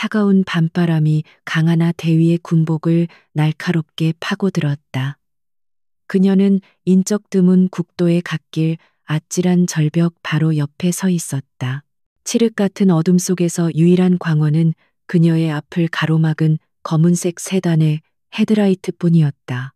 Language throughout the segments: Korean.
차가운 밤바람이 강하나 대위의 군복을 날카롭게 파고들었다. 그녀는 인적 드문 국도의 갓길 아찔한 절벽 바로 옆에 서 있었다. 칠흑 같은 어둠 속에서 유일한 광원은 그녀의 앞을 가로막은 검은색 세단의 헤드라이트뿐이었다.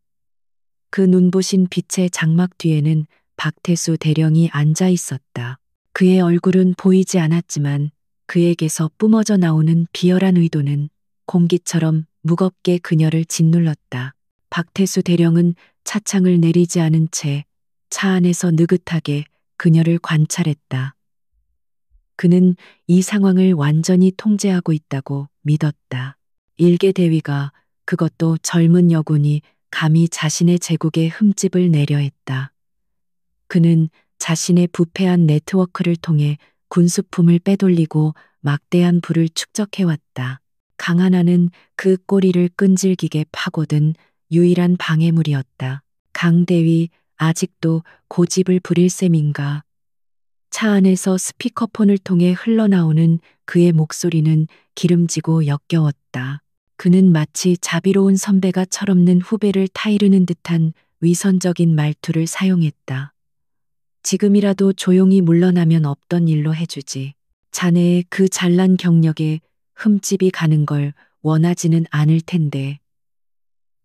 그 눈부신 빛의 장막 뒤에는 박태수 대령이 앉아 있었다. 그의 얼굴은 보이지 않았지만 그에게서 뿜어져 나오는 비열한 의도는 공기처럼 무겁게 그녀를 짓눌렀다. 박태수 대령은 차창을 내리지 않은 채 차 안에서 느긋하게 그녀를 관찰했다. 그는 이 상황을 완전히 통제하고 있다고 믿었다. 일개 대위가, 그것도 젊은 여군이 감히 자신의 제국에 흠집을 내려 했다. 그는 자신의 부패한 네트워크를 통해 군수품을 빼돌리고 막대한 부를 축적해왔다. 강하나는 그 꼬리를 끈질기게 파고든 유일한 방해물이었다. 강대위, 아직도 고집을 부릴 셈인가. 차 안에서 스피커폰을 통해 흘러나오는 그의 목소리는 기름지고 역겨웠다. 그는 마치 자비로운 선배가 철없는 후배를 타이르는 듯한 위선적인 말투를 사용했다. 지금이라도 조용히 물러나면 없던 일로 해주지. 자네의 그 잘난 경력에 흠집이 가는 걸 원하지는 않을 텐데.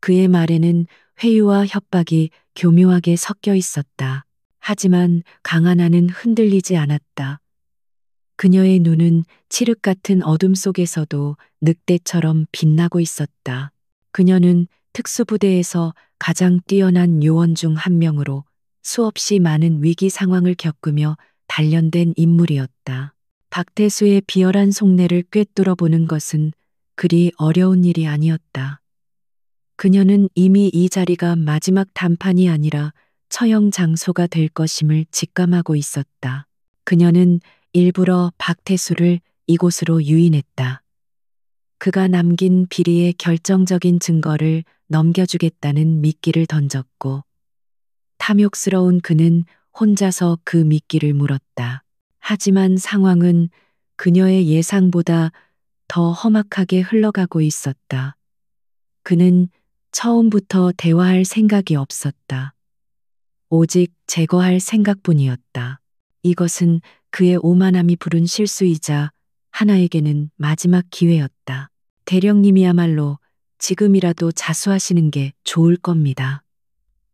그의 말에는 회유와 협박이 교묘하게 섞여 있었다. 하지만 강하나는 흔들리지 않았다. 그녀의 눈은 칠흑 같은 어둠 속에서도 늑대처럼 빛나고 있었다. 그녀는 특수부대에서 가장 뛰어난 요원 중 한 명으로 수없이 많은 위기 상황을 겪으며 단련된 인물이었다. 박태수의 비열한 속내를 꿰뚫어 보는 것은 그리 어려운 일이 아니었다. 그녀는 이미 이 자리가 마지막 단판이 아니라 처형 장소가 될 것임을 직감하고 있었다. 그녀는 일부러 박태수를 이곳으로 유인했다. 그가 남긴 비리의 결정적인 증거를 넘겨주겠다는 미끼를 던졌고, 탐욕스러운 그는 혼자서 그 미끼를 물었다. 하지만 상황은 그녀의 예상보다 더 험악하게 흘러가고 있었다. 그는 처음부터 대화할 생각이 없었다. 오직 제거할 생각뿐이었다. 이것은 그의 오만함이 부른 실수이자 하나에게는 마지막 기회였다. 대령님이야말로 지금이라도 자수하시는 게 좋을 겁니다.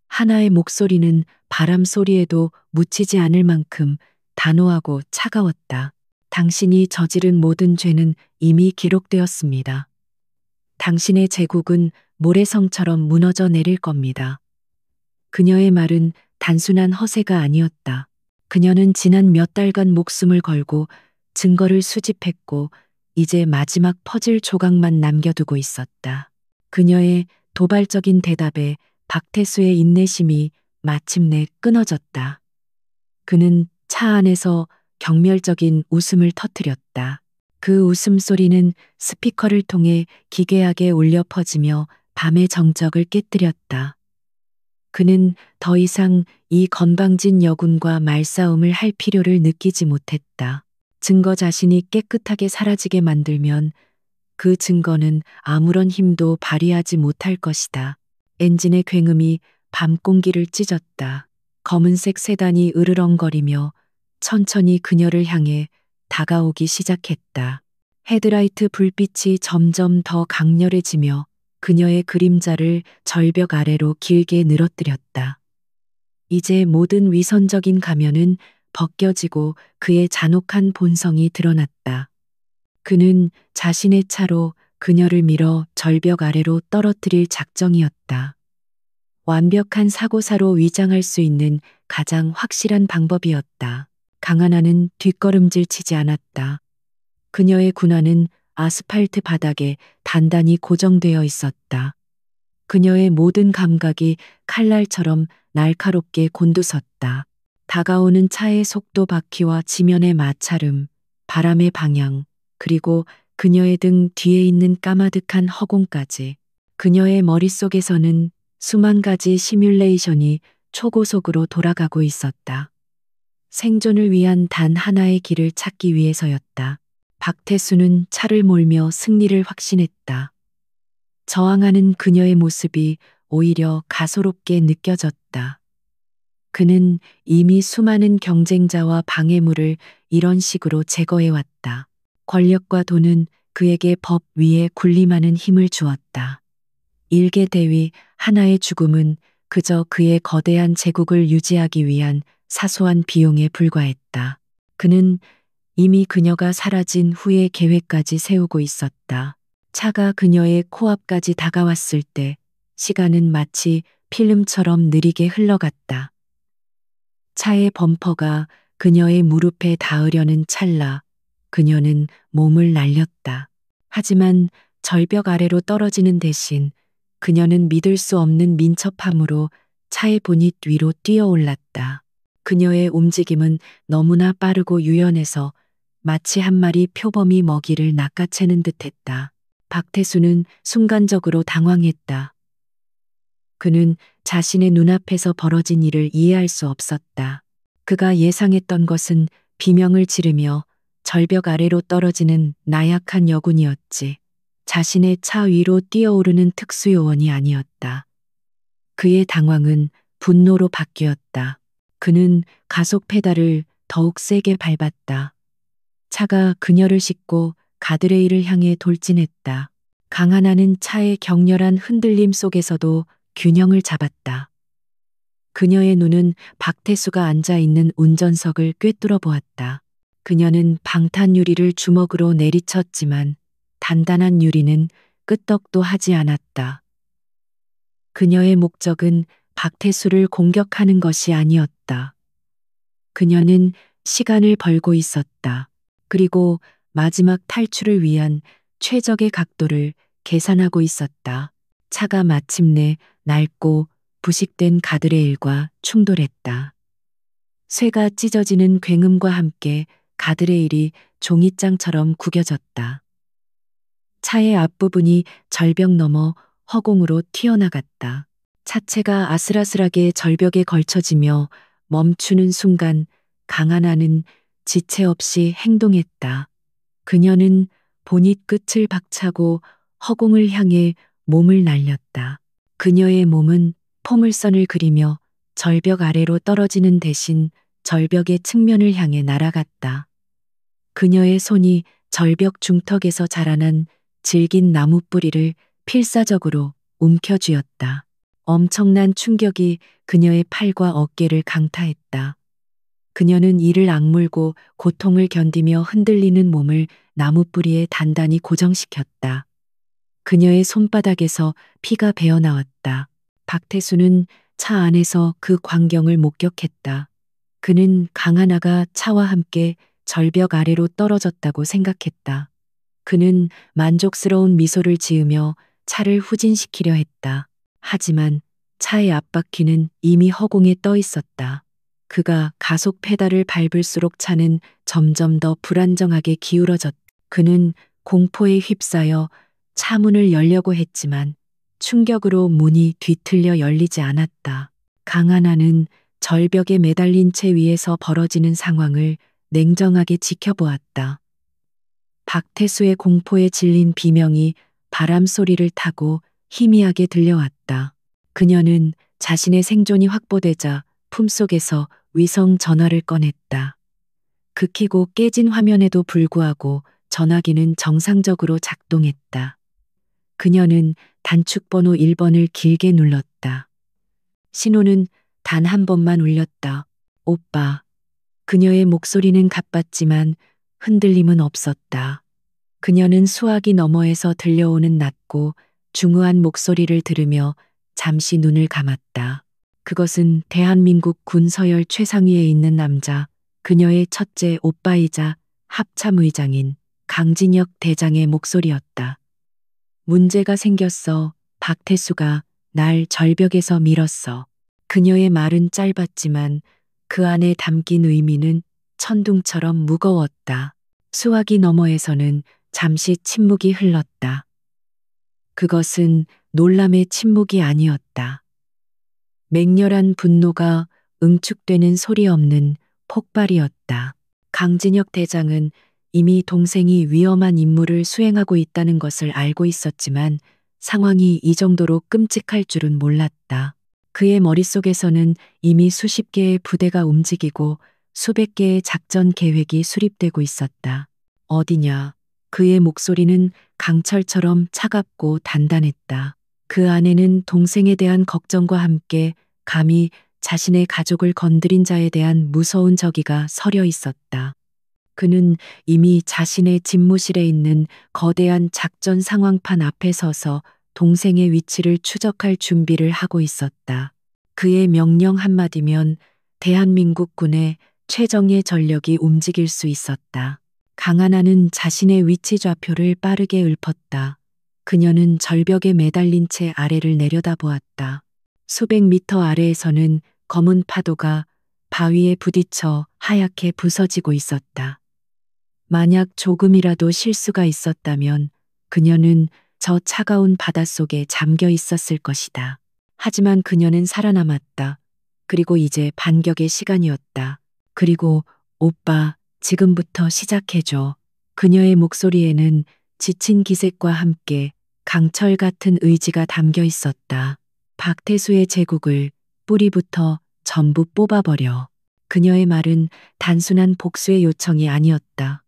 하나의 목소리는 바람 소리에도 묻히지 않을 만큼 단호하고 차가웠다. 당신이 저지른 모든 죄는 이미 기록되었습니다. 당신의 제국은 모래성처럼 무너져 내릴 겁니다. 그녀의 말은 단순한 허세가 아니었다. 그녀는 지난 몇 달간 목숨을 걸고 증거를 수집했고 이제 마지막 퍼즐 조각만 남겨두고 있었다. 그녀의 도발적인 대답에 박태수의 인내심이 마침내 끊어졌다. 그는 차 안에서 경멸적인 웃음을 터뜨렸다. 그 웃음소리는 스피커를 통해 기괴하게 울려 퍼지며 밤의 정적을 깨뜨렸다. 그는 더 이상 이 건방진 여군과 말싸움을 할 필요를 느끼지 못했다. 증거 자신이 깨끗하게 사라지게 만들면 그 증거는 아무런 힘도 발휘하지 못할 것이다. 엔진의 굉음이 밤 공기를 찢었다. 검은색 세단이 으르렁거리며 천천히 그녀를 향해 다가오기 시작했다. 헤드라이트 불빛이 점점 더 강렬해지며 그녀의 그림자를 절벽 아래로 길게 늘어뜨렸다. 이제 모든 위선적인 가면은 벗겨지고 그의 잔혹한 본성이 드러났다. 그는 자신의 차로 그녀를 밀어 절벽 아래로 떨어뜨릴 작정이었다. 완벽한 사고사로 위장할 수 있는 가장 확실한 방법이었다. 강하나는 뒷걸음질 치지 않았다. 그녀의 군화는 아스팔트 바닥에 단단히 고정되어 있었다. 그녀의 모든 감각이 칼날처럼 날카롭게 곤두섰다. 다가오는 차의 속도 바퀴와 지면의 마찰음, 바람의 방향, 그리고 그녀의 등 뒤에 있는 까마득한 허공까지. 그녀의 머릿속에서는 수만 가지 시뮬레이션이 초고속으로 돌아가고 있었다. 생존을 위한 단 하나의 길을 찾기 위해서였다. 박태수는 차를 몰며 승리를 확신했다. 저항하는 그녀의 모습이 오히려 가소롭게 느껴졌다. 그는 이미 수많은 경쟁자와 방해물을 이런 식으로 제거해왔다. 권력과 돈은 그에게 법 위에 군림하는 힘을 주었다. 일개 대위 하나의 죽음은 그저 그의 거대한 제국을 유지하기 위한 사소한 비용에 불과했다. 그는 이미 그녀가 사라진 후의 계획까지 세우고 있었다. 차가 그녀의 코앞까지 다가왔을 때 시간은 마치 필름처럼 느리게 흘러갔다. 차의 범퍼가 그녀의 무릎에 닿으려는 찰나 그녀는 몸을 날렸다. 하지만 절벽 아래로 떨어지는 대신 그녀는 믿을 수 없는 민첩함으로 차의 보닛 위로 뛰어올랐다. 그녀의 움직임은 너무나 빠르고 유연해서 마치 한 마리 표범이 먹이를 낚아채는 듯했다. 박태수는 순간적으로 당황했다. 그는 자신의 눈앞에서 벌어진 일을 이해할 수 없었다. 그가 예상했던 것은 비명을 지르며 절벽 아래로 떨어지는 나약한 여군이었지. 자신의 차 위로 뛰어오르는 특수요원이 아니었다. 그의 당황은 분노로 바뀌었다. 그는 가속 페달을 더욱 세게 밟았다. 차가 그녀를 싣고 가드레일을 향해 돌진했다. 강하나는 차의 격렬한 흔들림 속에서도 균형을 잡았다. 그녀의 눈은 박태수가 앉아 있는 운전석을 꿰뚫어 보았다. 그녀는 방탄 유리를 주먹으로 내리쳤지만 단단한 유리는 끄떡도 하지 않았다. 그녀의 목적은 박태수를 공격하는 것이 아니었다. 그녀는 시간을 벌고 있었다. 그리고 마지막 탈출을 위한 최적의 각도를 계산하고 있었다. 차가 마침내 낡고 부식된 가드레일과 충돌했다. 쇠가 찢어지는 굉음과 함께 가드레일이 종이장처럼 구겨졌다. 차의 앞부분이 절벽 너머 허공으로 튀어나갔다. 차체가 아슬아슬하게 절벽에 걸쳐지며 멈추는 순간 강하나는 지체 없이 행동했다. 그녀는 보닛 끝을 박차고 허공을 향해 몸을 날렸다. 그녀의 몸은 포물선을 그리며 절벽 아래로 떨어지는 대신 절벽의 측면을 향해 날아갔다. 그녀의 손이 절벽 중턱에서 자라난 질긴 나무 뿌리를 필사적으로 움켜쥐었다. 엄청난 충격이 그녀의 팔과 어깨를 강타했다. 그녀는 이를 악물고 고통을 견디며 흔들리는 몸을 나무 뿌리에 단단히 고정시켰다. 그녀의 손바닥에서 피가 배어나왔다. 박태수는 차 안에서 그 광경을 목격했다. 그는 강하나가 차와 함께 절벽 아래로 떨어졌다고 생각했다. 그는 만족스러운 미소를 지으며 차를 후진시키려 했다. 하지만 차의 앞바퀴는 이미 허공에 떠 있었다. 그가 가속 페달을 밟을수록 차는 점점 더 불안정하게 기울어졌다. 그는 공포에 휩싸여 차 문을 열려고 했지만 충격으로 문이 뒤틀려 열리지 않았다. 강하나는 절벽에 매달린 채 위에서 벌어지는 상황을 냉정하게 지켜보았다. 박태수의 공포에 질린 비명이 바람 소리를 타고 희미하게 들려왔다. 그녀는 자신의 생존이 확보되자 품속에서 위성 전화를 꺼냈다. 긁히고 깨진 화면에도 불구하고 전화기는 정상적으로 작동했다. 그녀는 단축번호 1번을 길게 눌렀다. 신호는 단 한 번만 울렸다. 오빠. 그녀의 목소리는 가빴지만 흔들림은 없었다. 그녀는 수화기 너머에서 들려오는 낮고 중후한 목소리를 들으며 잠시 눈을 감았다. 그것은 대한민국 군 서열 최상위에 있는 남자, 그녀의 첫째 오빠이자 합참의장인 강진혁 대장의 목소리였다. 문제가 생겼어. 박태수가 날 절벽에서 밀었어. 그녀의 말은 짧았지만 그 안에 담긴 의미는 천둥처럼 무거웠다. 수화기 너머에서는 잠시 침묵이 흘렀다. 그것은 놀람의 침묵이 아니었다. 맹렬한 분노가 응축되는 소리 없는 폭발이었다. 강진혁 대장은 이미 동생이 위험한 임무를 수행하고 있다는 것을 알고 있었지만 상황이 이 정도로 끔찍할 줄은 몰랐다. 그의 머릿속에서는 이미 수십 개의 부대가 움직이고 수백 개의 작전 계획이 수립되고 있었다. 어디냐? 그의 목소리는 강철처럼 차갑고 단단했다. 그 안에는 동생에 대한 걱정과 함께 감히 자신의 가족을 건드린 자에 대한 무서운 저기가 서려 있었다. 그는 이미 자신의 집무실에 있는 거대한 작전 상황판 앞에 서서 동생의 위치를 추적할 준비를 하고 있었다. 그의 명령 한마디면 대한민국 군의 최정예 전력이 움직일 수 있었다. 강하나는 자신의 위치 좌표를 빠르게 읊었다. 그녀는 절벽에 매달린 채 아래를 내려다보았다. 수백 미터 아래에서는 검은 파도가 바위에 부딪혀 하얗게 부서지고 있었다. 만약 조금이라도 실수가 있었다면 그녀는 저 차가운 바닷속에 잠겨 있었을 것이다. 하지만 그녀는 살아남았다. 그리고 이제 반격의 시간이었다. 그리고 오빠, 지금부터 시작해줘. 그녀의 목소리에는 지친 기색과 함께 강철 같은 의지가 담겨 있었다. 박태수의 제국을 뿌리부터 전부 뽑아버려. 그녀의 말은 단순한 복수의 요청이 아니었다.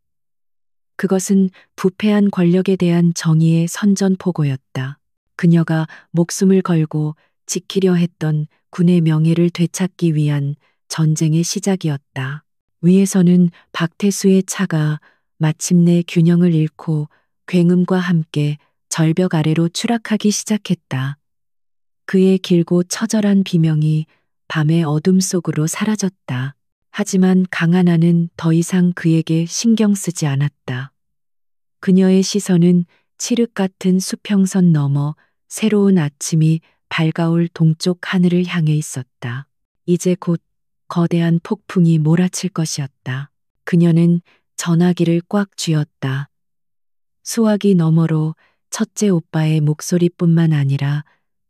그것은 부패한 권력에 대한 정의의 선전포고였다. 그녀가 목숨을 걸고 지키려 했던 군의 명예를 되찾기 위한 전쟁의 시작이었다. 위에서는 박태수의 차가 마침내 균형을 잃고 굉음과 함께 절벽 아래로 추락하기 시작했다. 그의 길고 처절한 비명이 밤의 어둠 속으로 사라졌다. 하지만 강하나는 더 이상 그에게 신경 쓰지 않았다. 그녀의 시선은 칠흑 같은 수평선 너머 새로운 아침이 밝아올 동쪽 하늘을 향해 있었다. 이제 곧 거대한 폭풍이 몰아칠 것이었다. 그녀는 전화기를 꽉 쥐었다. 수화기 너머로 첫째 오빠의 목소리뿐만 아니라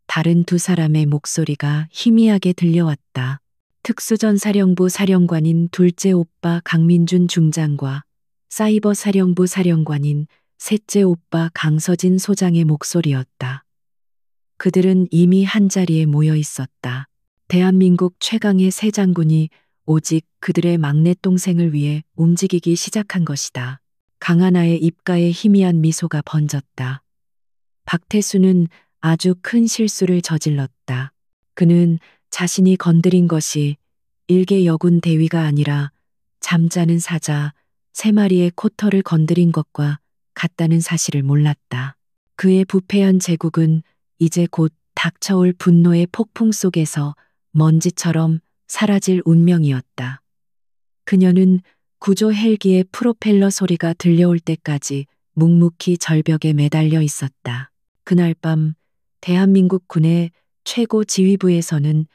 다른 두 사람의 목소리가 희미하게 들려왔다. 특수전사령부 사령관인 둘째 오빠 강민준 중장과 사이버 사령부 사령관인 셋째 오빠 강서진 소장의 목소리였다. 그들은 이미 한자리에 모여 있었다. 대한민국 최강의 새 장군이 오직 그들의 막내 동생을 위해 움직이기 시작한 것이다. 강하나의 입가에 희미한 미소가 번졌다. 박태수는 아주 큰 실수를 저질렀다. 그는 자신이 건드린 것이 일개 여군 대위가 아니라 잠자는 사자 세 마리의 코털을 건드린 것과 같다는 사실을 몰랐다. 그의 부패한 제국은 이제 곧 닥쳐올 분노의 폭풍 속에서 먼지처럼 사라질 운명이었다. 그녀는 구조 헬기의 프로펠러 소리가 들려올 때까지 묵묵히 절벽에 매달려 있었다. 그날 밤 대한민국 군의 최고 지휘부에서는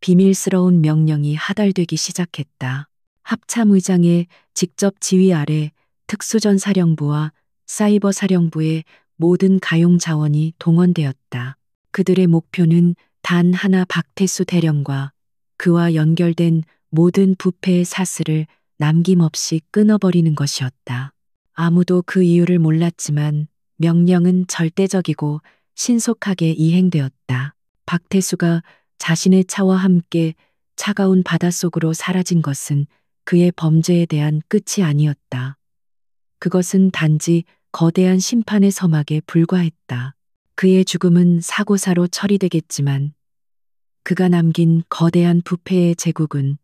비밀스러운 명령이 하달되기 시작했다. 합참의장의 직접 지휘 아래 특수전사령부와 사이버 사령부의 모든 가용 자원이 동원되었다. 그들의 목표는 단 하나 박태수 대령과 그와 연결된 모든 부패의 사슬을 남김없이 끊어버리는 것이었다. 아무도 그 이유를 몰랐지만 명령은 절대적이고 신속하게 이행되었다. 박태수가 자신의 차와 함께 차가운 바닷속으로 사라진 것은 그의 범죄에 대한 끝이 아니었다. 그것은 단지 거대한 심판의 서막에 불과했다. 그의 죽음은 사고사로 처리되겠지만 그가 남긴 거대한 부패의 제국은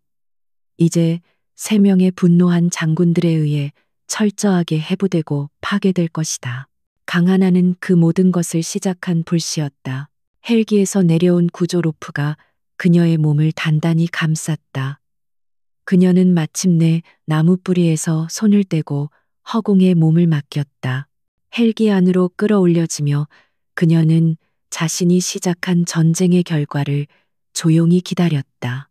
이제 3명의 분노한 장군들에 의해 철저하게 해부되고 파괴될 것이다. 강하나는 그 모든 것을 시작한 불씨였다. 헬기에서 내려온 구조 로프가 그녀의 몸을 단단히 감쌌다. 그녀는 마침내 나무 뿌리에서 손을 떼고 허공에 몸을 맡겼다. 헬기 안으로 끌어올려지며 그녀는 자신이 시작한 전쟁의 결과를 조용히 기다렸다.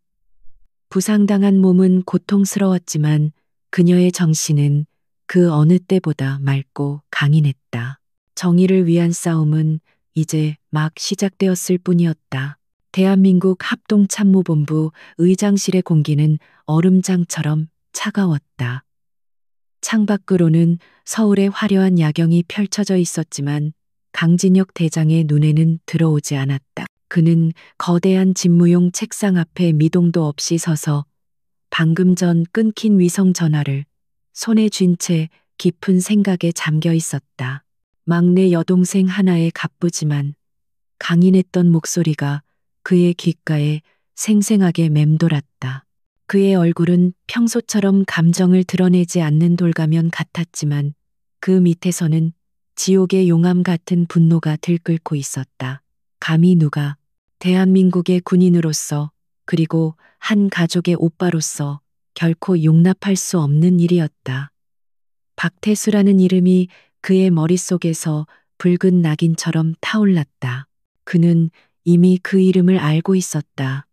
부상당한 몸은 고통스러웠지만 그녀의 정신은 그 어느 때보다 맑고 강인했다. 정의를 위한 싸움은 이제 막 시작되었을 뿐이었다. 대한민국 합동참모본부 의장실의 공기는 얼음장처럼 차가웠다. 창밖으로는 서울의 화려한 야경이 펼쳐져 있었지만 강진혁 대장의 눈에는 들어오지 않았다. 그는 거대한 집무용 책상 앞에 미동도 없이 서서 방금 전 끊긴 위성 전화를 손에 쥔 채 깊은 생각에 잠겨 있었다. 막내 여동생 하나의 가쁘지만 강인했던 목소리가 그의 귓가에 생생하게 맴돌았다. 그의 얼굴은 평소처럼 감정을 드러내지 않는 돌가면 같았지만 그 밑에서는 지옥의 용암 같은 분노가 들끓고 있었다. 감히 누가 대한민국의 군인으로서 그리고 한 가족의 오빠로서 결코 용납할 수 없는 일이었다. 박태수라는 이름이 그의 머릿속에서 붉은 낙인처럼 타올랐다. 그는 이미 그 이름을 알고 있었다.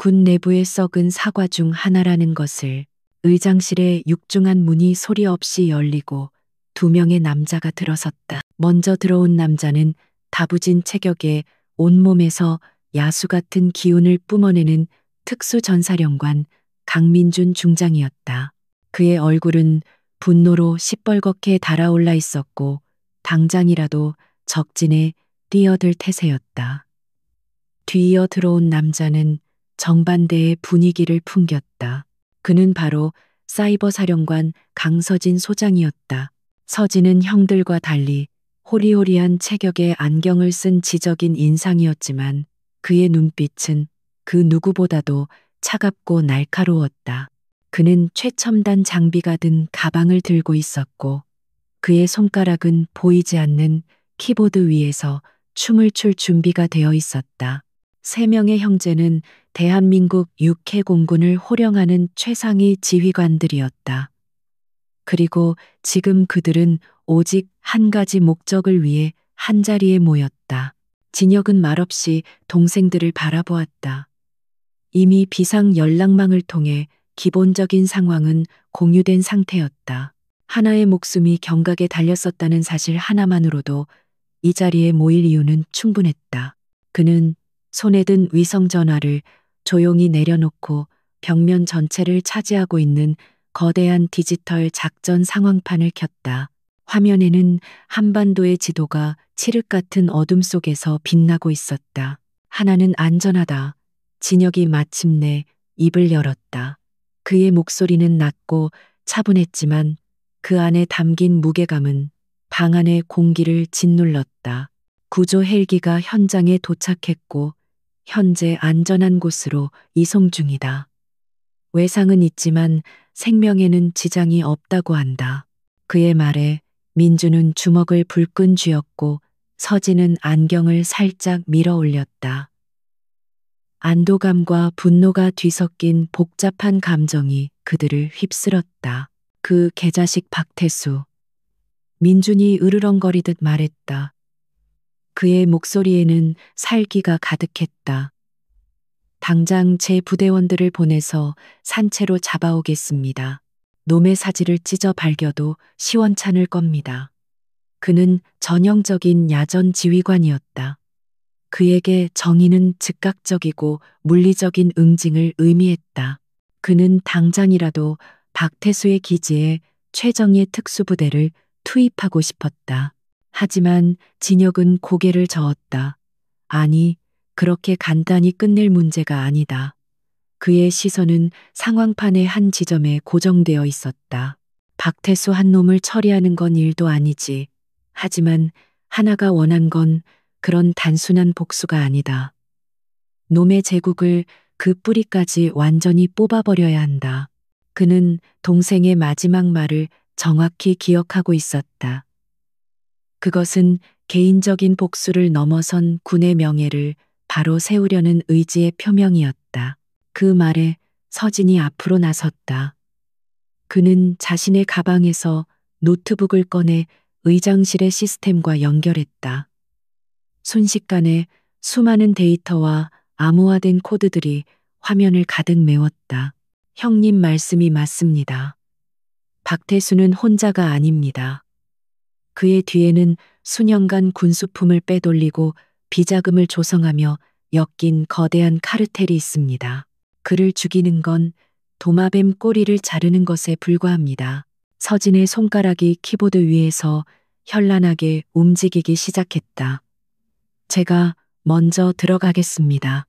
군 내부의 썩은 사과 중 하나라는 것을. 의장실의 육중한 문이 소리 없이 열리고 두 명의 남자가 들어섰다. 먼저 들어온 남자는 다부진 체격에 온몸에서 야수 같은 기운을 뿜어내는 특수전사령관 강민준 중장이었다. 그의 얼굴은 분노로 시뻘겋게 달아올라 있었고 당장이라도 적진에 뛰어들 태세였다. 뒤이어 들어온 남자는 정반대의 분위기를 풍겼다. 그는 바로 사이버 사령관 강서진 소장이었다. 서진은 형들과 달리 호리호리한 체격에 안경을 쓴 지적인 인상이었지만 그의 눈빛은 그 누구보다도 차갑고 날카로웠다. 그는 최첨단 장비가 든 가방을 들고 있었고 그의 손가락은 보이지 않는 키보드 위에서 춤을 출 준비가 되어 있었다. 세 명의 형제는 대한민국 육해공군을 호령하는 최상위 지휘관들이었다. 그리고 지금 그들은 오직 한 가지 목적을 위해 한자리에 모였다. 진혁은 말없이 동생들을 바라보았다. 이미 비상 연락망을 통해 기본적인 상황은 공유된 상태였다. 하나의 목숨이 경각에 달렸었다는 사실 하나만으로도 이 자리에 모일 이유는 충분했다. 그는 손에 든 위성 전화를 조용히 내려놓고 벽면 전체를 차지하고 있는 거대한 디지털 작전 상황판을 켰다. 화면에는 한반도의 지도가 칠흑 같은 어둠 속에서 빛나고 있었다. 하나는 안전하다. 진혁이 마침내 입을 열었다. 그의 목소리는 낮고 차분했지만 그 안에 담긴 무게감은 방 안의 공기를 짓눌렀다. 구조 헬기가 현장에 도착했고 현재 안전한 곳으로 이송 중이다. 외상은 있지만 생명에는 지장이 없다고 한다. 그의 말에 민주는 주먹을 불끈 쥐었고 서진은 안경을 살짝 밀어 올렸다. 안도감과 분노가 뒤섞인 복잡한 감정이 그들을 휩쓸었다. 그 개자식 박태수. 민준이 으르렁거리듯 말했다. 그의 목소리에는 살기가 가득했다. 당장 제 부대원들을 보내서 산채로 잡아오겠습니다. 놈의 사지를 찢어 발겨도 시원찮을 겁니다. 그는 전형적인 야전 지휘관이었다. 그에게 정의는 즉각적이고 물리적인 응징을 의미했다. 그는 당장이라도 박태수의 기지에 최정예 특수부대를 투입하고 싶었다. 하지만 진혁은 고개를 저었다. 아니, 그렇게 간단히 끝낼 문제가 아니다. 그의 시선은 상황판의 한 지점에 고정되어 있었다. 박태수 한 놈을 처리하는 건 일도 아니지. 하지만 하나가 원한 건 그런 단순한 복수가 아니다. 놈의 제국을 그 뿌리까지 완전히 뽑아버려야 한다. 그는 동생의 마지막 말을 정확히 기억하고 있었다. 그것은 개인적인 복수를 넘어선 군의 명예를 바로 세우려는 의지의 표명이었다. 그 말에 서진이 앞으로 나섰다. 그는 자신의 가방에서 노트북을 꺼내 의장실의 시스템과 연결했다. 순식간에 수많은 데이터와 암호화된 코드들이 화면을 가득 메웠다. 형님 말씀이 맞습니다. 박태수는 혼자가 아닙니다. 그의 뒤에는 수년간 군수품을 빼돌리고 비자금을 조성하며 엮인 거대한 카르텔이 있습니다. 그를 죽이는 건 도마뱀 꼬리를 자르는 것에 불과합니다. 서진의 손가락이 키보드 위에서 현란하게 움직이기 시작했다. 제가 먼저 들어가겠습니다.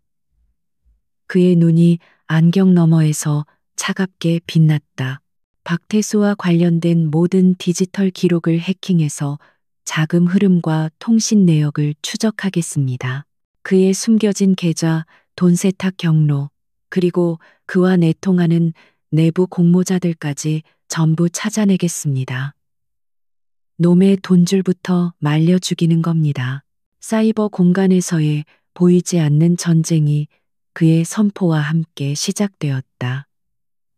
그의 눈이 안경 너머에서 차갑게 빛났다. 박태수와 관련된 모든 디지털 기록을 해킹해서 자금 흐름과 통신 내역을 추적하겠습니다. 그의 숨겨진 계좌, 돈 세탁 경로, 그리고 그와 내통하는 내부 공모자들까지 전부 찾아내겠습니다. 놈의 돈줄부터 말려 죽이는 겁니다. 사이버 공간에서의 보이지 않는 전쟁이 그의 선포와 함께 시작되었다.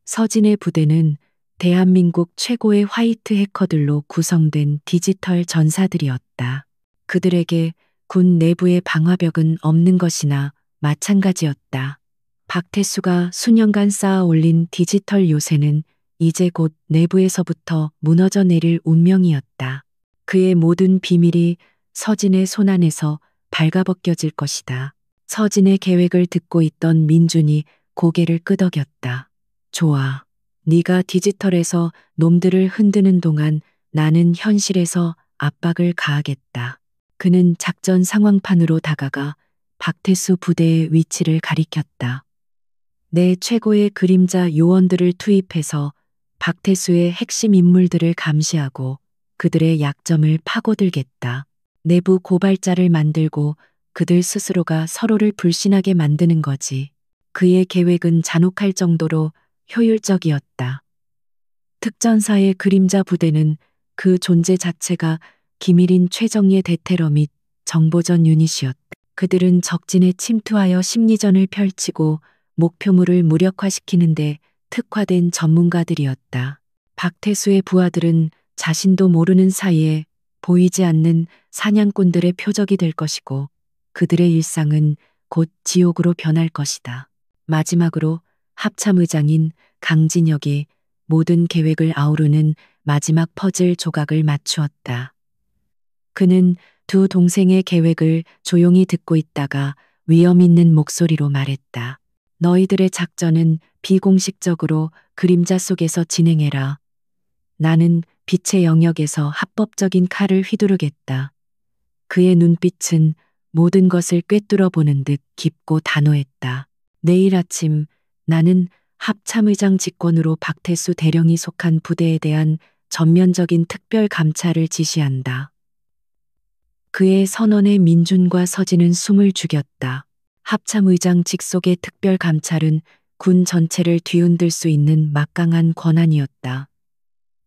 서진의 부대는 대한민국 최고의 화이트 해커들로 구성된 디지털 전사들이었다. 그들에게 군 내부의 방화벽은 없는 것이나 마찬가지였다. 박태수가 수년간 쌓아 올린 디지털 요새는 이제 곧 내부에서부터 무너져 내릴 운명이었다. 그의 모든 비밀이 서진의 손안에서 발가벗겨질 것이다. 서진의 계획을 듣고 있던 민준이 고개를 끄덕였다. 좋아. 네가 디지털에서 놈들을 흔드는 동안 나는 현실에서 압박을 가하겠다. 그는 작전 상황판으로 다가가 박태수 부대의 위치를 가리켰다. 내 최고의 그림자 요원들을 투입해서 박태수의 핵심 인물들을 감시하고 그들의 약점을 파고들겠다. 내부 고발자를 만들고 그들 스스로가 서로를 불신하게 만드는 거지. 그의 계획은 잔혹할 정도로 효율적이었다. 특전사의 그림자 부대는 그 존재 자체가 기밀인 최정예 대테러 및 정보전 유닛이었다. 그들은 적진에 침투하여 심리전을 펼치고 목표물을 무력화시키는데 특화된 전문가들이었다. 박태수의 부하들은 자신도 모르는 사이에 보이지 않는 사냥꾼들의 표적이 될 것이고 그들의 일상은 곧 지옥으로 변할 것이다. 마지막으로 합참의장인 강진혁이 모든 계획을 아우르는 마지막 퍼즐 조각을 맞추었다. 그는 두 동생의 계획을 조용히 듣고 있다가 위험 있는 목소리로 말했다. 너희들의 작전은 비공식적으로 그림자 속에서 진행해라. 나는 빛의 영역에서 합법적인 칼을 휘두르겠다. 그의 눈빛은 모든 것을 꿰뚫어 보는 듯 깊고 단호했다. 내일 아침 나는 합참의장 직권으로 박태수 대령이 속한 부대에 대한 전면적인 특별 감찰을 지시한다. 그의 선언에 민준과 서진은 숨을 죽였다. 합참의장 직속의 특별 감찰은 군 전체를 뒤흔들 수 있는 막강한 권한이었다.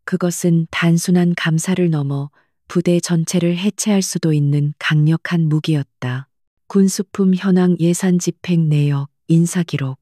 그것은 단순한 감사를 넘어 부대 전체를 해체할 수도 있는 강력한 무기였다. 군수품 현황 예산 집행 내역, 인사기록,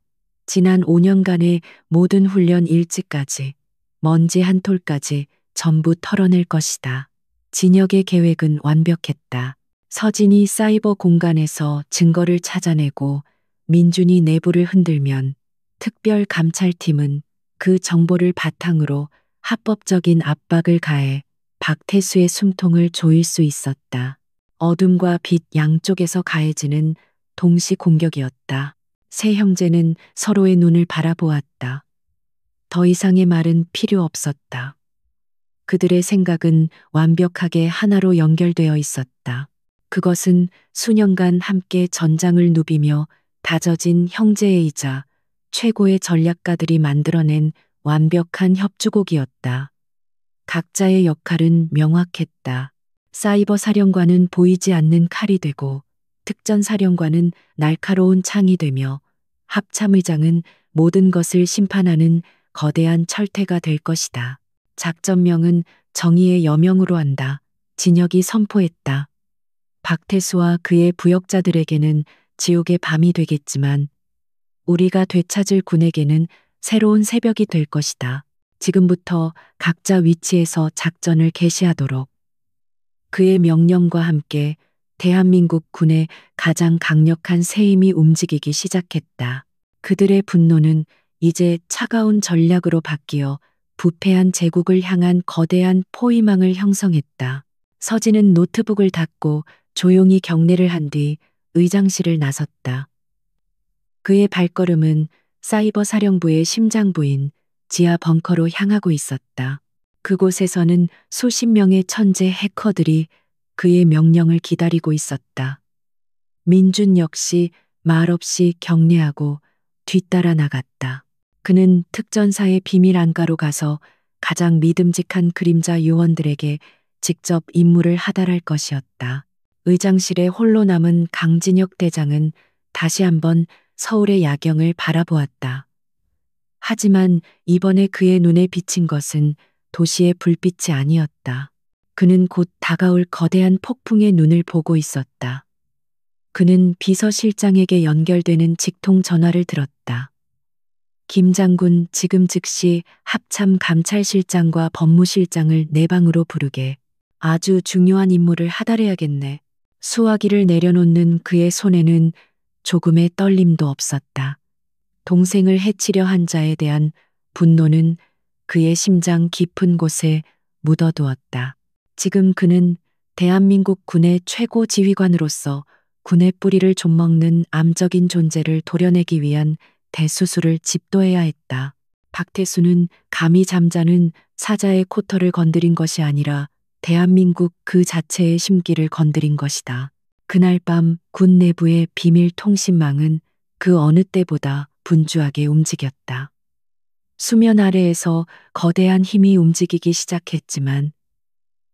지난 5년간의 모든 훈련 일지까지, 먼지 한 톨까지 전부 털어낼 것이다. 진혁의 계획은 완벽했다. 서진이 사이버 공간에서 증거를 찾아내고 민준이 내부를 흔들면 특별 감찰팀은 그 정보를 바탕으로 합법적인 압박을 가해 박태수의 숨통을 조일 수 있었다. 어둠과 빛 양쪽에서 가해지는 동시 공격이었다. 세 형제는 서로의 눈을 바라보았다. 더 이상의 말은 필요 없었다. 그들의 생각은 완벽하게 하나로 연결되어 있었다. 그것은 수년간 함께 전장을 누비며 다져진 형제이자 최고의 전략가들이 만들어낸 완벽한 협주곡이었다. 각자의 역할은 명확했다. 사이버 사령관은 보이지 않는 칼이 되고 특전 사령관은 날카로운 창이 되며 합참의장은 모든 것을 심판하는 거대한 철퇴가 될 것이다. 작전명은 정의의 여명으로 한다. 진혁이 선포했다. 박태수와 그의 부역자들에게는 지옥의 밤이 되겠지만 우리가 되찾을 군에게는 새로운 새벽이 될 것이다. 지금부터 각자 위치에서 작전을 개시하도록. 그의 명령과 함께 대한민국 군의 가장 강력한 새 힘이 움직이기 시작했다. 그들의 분노는 이제 차가운 전략으로 바뀌어 부패한 제국을 향한 거대한 포위망을 형성했다. 서진은 노트북을 닫고 조용히 경례를 한 뒤 의장실을 나섰다. 그의 발걸음은 사이버 사령부의 심장부인 지하 벙커로 향하고 있었다. 그곳에서는 수십 명의 천재 해커들이 그의 명령을 기다리고 있었다. 민준 역시 말없이 경례하고 뒤따라 나갔다. 그는 특전사의 비밀 안가로 가서 가장 믿음직한 그림자 요원들에게 직접 임무를 하달할 것이었다. 의장실에 홀로 남은 강진혁 대장은 다시 한번 서울의 야경을 바라보았다. 하지만 이번에 그의 눈에 비친 것은 도시의 불빛이 아니었다. 그는 곧 다가올 거대한 폭풍의 눈을 보고 있었다. 그는 비서실장에게 연결되는 직통 전화를 들었다. 김 장군, 지금 즉시 합참 감찰실장과 법무실장을 내 방으로 부르게. 아주 중요한 임무를 하달해야겠네. 수화기를 내려놓는 그의 손에는 조금의 떨림도 없었다. 동생을 해치려 한 자에 대한 분노는 그의 심장 깊은 곳에 묻어두었다. 지금 그는 대한민국 군의 최고 지휘관으로서 군의 뿌리를 좀먹는 암적인 존재를 도려내기 위한 대수술을 집도해야 했다. 박태수는 감히 잠자는 사자의 코털을 건드린 것이 아니라 대한민국 그 자체의 심기를 건드린 것이다. 그날 밤 군 내부의 비밀 통신망은 그 어느 때보다 분주하게 움직였다. 수면 아래에서 거대한 힘이 움직이기 시작했지만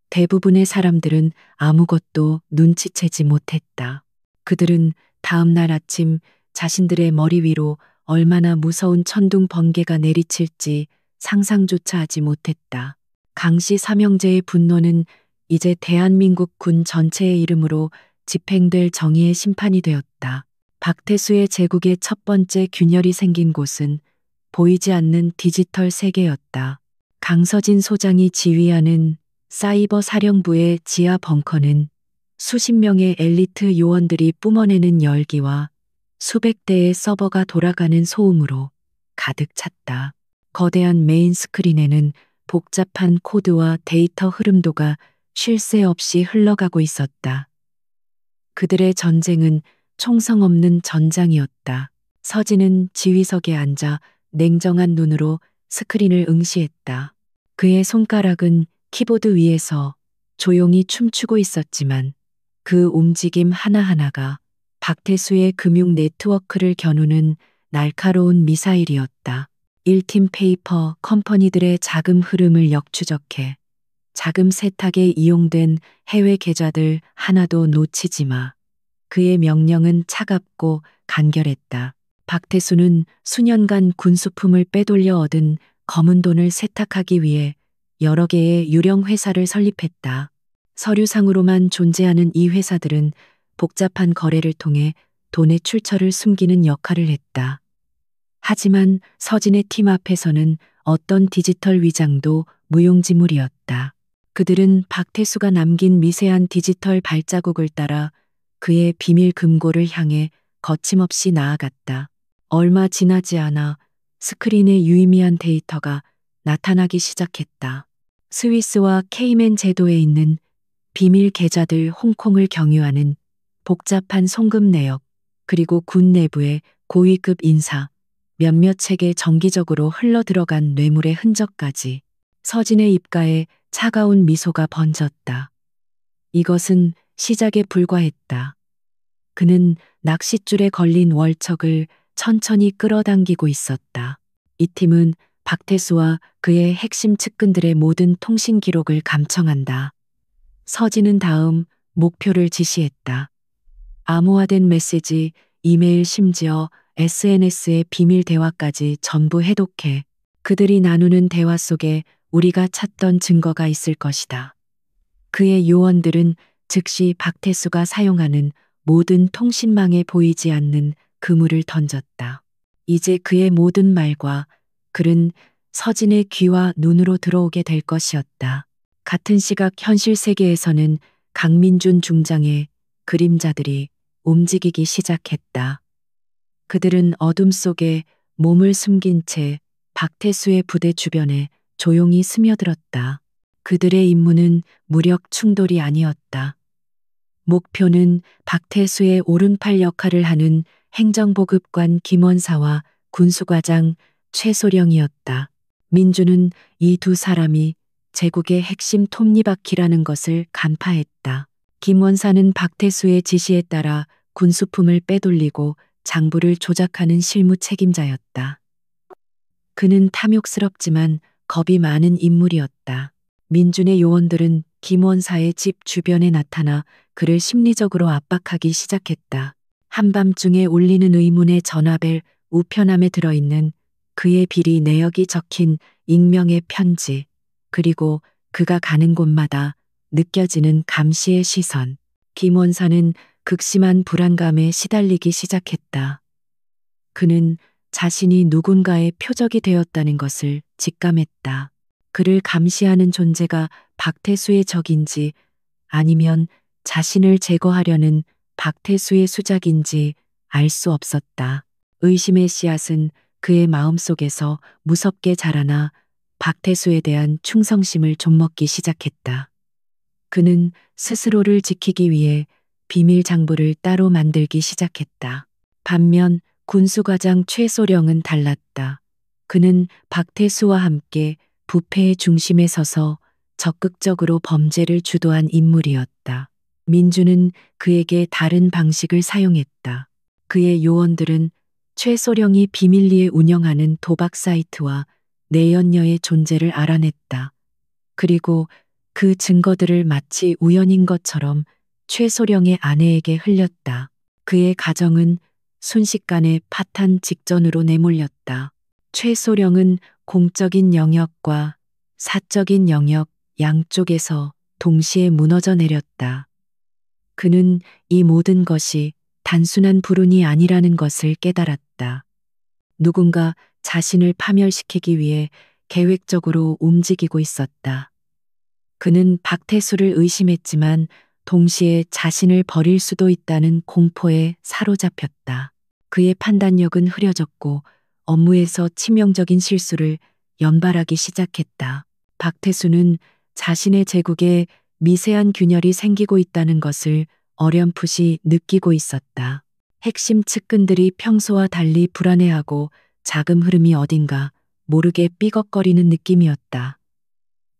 대부분의 사람들은 아무것도 눈치채지 못했다. 그들은 다음 날 아침 자신들의 머리 위로 얼마나 무서운 천둥 번개가 내리칠지 상상조차 하지 못했다. 강씨 삼형제의 분노는 이제 대한민국 군 전체의 이름으로 집행될 정의의 심판이 되었다. 박태수의 제국의 첫 번째 균열이 생긴 곳은 보이지 않는 디지털 세계였다. 강서진 소장이 지휘하는 사이버 사령부의 지하 벙커는 수십 명의 엘리트 요원들이 뿜어내는 열기와 수백 대의 서버가 돌아가는 소음으로 가득 찼다. 거대한 메인 스크린에는 복잡한 코드와 데이터 흐름도가 쉴 새 없이 흘러가고 있었다. 그들의 전쟁은 총성 없는 전장이었다. 서진은 지휘석에 앉아 냉정한 눈으로 스크린을 응시했다. 그의 손가락은 키보드 위에서 조용히 춤추고 있었지만 그 움직임 하나하나가 박태수의 금융 네트워크를 겨누는 날카로운 미사일이었다. 1팀 페이퍼 컴퍼니들의 자금 흐름을 역추적해 자금 세탁에 이용된 해외 계좌들 하나도 놓치지 마. 그의 명령은 차갑고 간결했다. 박태수는 수년간 군수품을 빼돌려 얻은 검은 돈을 세탁하기 위해 여러 개의 유령 회사를 설립했다. 서류상으로만 존재하는 이 회사들은 복잡한 거래를 통해 돈의 출처를 숨기는 역할을 했다. 하지만 서진의 팀 앞에서는 어떤 디지털 위장도 무용지물이었다. 그들은 박태수가 남긴 미세한 디지털 발자국을 따라 그의 비밀 금고를 향해 거침없이 나아갔다. 얼마 지나지 않아 스크린에 유의미한 데이터가 나타나기 시작했다. 스위스와 케이맨 제도에 있는 비밀 계좌들, 홍콩을 경유하는 복잡한 송금 내역, 그리고 군 내부의 고위급 인사, 몇몇 책에 정기적으로 흘러들어간 뇌물의 흔적까지. 서진의 입가에 차가운 미소가 번졌다. 이것은 시작에 불과했다. 그는 낚싯줄에 걸린 월척을 천천히 끌어당기고 있었다. 이 팀은 박태수와 그의 핵심 측근들의 모든 통신 기록을 감청한다. 서진은 다음 목표를 지시했다. 암호화된 메시지, 이메일, 심지어 SNS의 비밀 대화까지 전부 해독해. 그들이 나누는 대화 속에 우리가 찾던 증거가 있을 것이다. 그의 요원들은 즉시 박태수가 사용하는 모든 통신망에 보이지 않는 그물을 던졌다. 이제 그의 모든 말과 글은 서진의 귀와 눈으로 들어오게 될 것이었다. 같은 시각 현실 세계에서는 강민준 중장의 그림자들이 움직이기 시작했다. 그들은 어둠 속에 몸을 숨긴 채 박태수의 부대 주변에 조용히 스며들었다. 그들의 임무는 무력 충돌이 아니었다. 목표는 박태수의 오른팔 역할을 하는 행정보급관 김원사와 군수과장 최소령이었다. 민주는 이 두 사람이 제국의 핵심 톱니바퀴라는 것을 간파했다. 김원사는 박태수의 지시에 따라 군수품을 빼돌리고 장부를 조작하는 실무 책임자였다. 그는 탐욕스럽지만 겁이 많은 인물이었다. 민준의 요원들은 김원사의 집 주변에 나타나 그를 심리적으로 압박하기 시작했다. 한밤중에 울리는 의문의 전화벨 우편함에 들어있는 그의 비리 내역이 적힌 익명의 편지, 그리고 그가 가는 곳마다 느껴지는 감시의 시선. 김원사는 극심한 불안감에 시달리기 시작했다. 그는 자신이 누군가의 표적이 되었다는 것을 직감했다. 그를 감시하는 존재가 박태수의 적인지 아니면 자신을 제거하려는 박태수의 수작인지 알 수 없었다. 의심의 씨앗은 그의 마음속에서 무섭게 자라나 박태수에 대한 충성심을 좀먹기 시작했다. 그는 스스로를 지키기 위해 비밀 장부를 따로 만들기 시작했다. 반면 군수과장 최소령은 달랐다. 그는 박태수와 함께 부패의 중심에 서서 적극적으로 범죄를 주도한 인물이었다. 민주는 그에게 다른 방식을 사용했다. 그의 요원들은 최소령이 비밀리에 운영하는 도박 사이트와 내연녀의 존재를 알아냈다. 그리고 그 증거들을 마치 우연인 것처럼 최소령의 아내에게 흘렸다. 그의 가정은 순식간에 파탄 직전으로 내몰렸다. 최소령은 공적인 영역과 사적인 영역 양쪽에서 동시에 무너져 내렸다. 그는 이 모든 것이 단순한 불운이 아니라는 것을 깨달았다. 누군가 자신을 파멸시키기 위해 계획적으로 움직이고 있었다. 그는 박태수를 의심했지만 동시에 자신을 버릴 수도 있다는 공포에 사로잡혔다. 그의 판단력은 흐려졌고 업무에서 치명적인 실수를 연발하기 시작했다. 박태수는 자신의 제국에 미세한 균열이 생기고 있다는 것을 어렴풋이 느끼고 있었다. 핵심 측근들이 평소와 달리 불안해하고 자금 흐름이 어딘가 모르게 삐걱거리는 느낌이었다.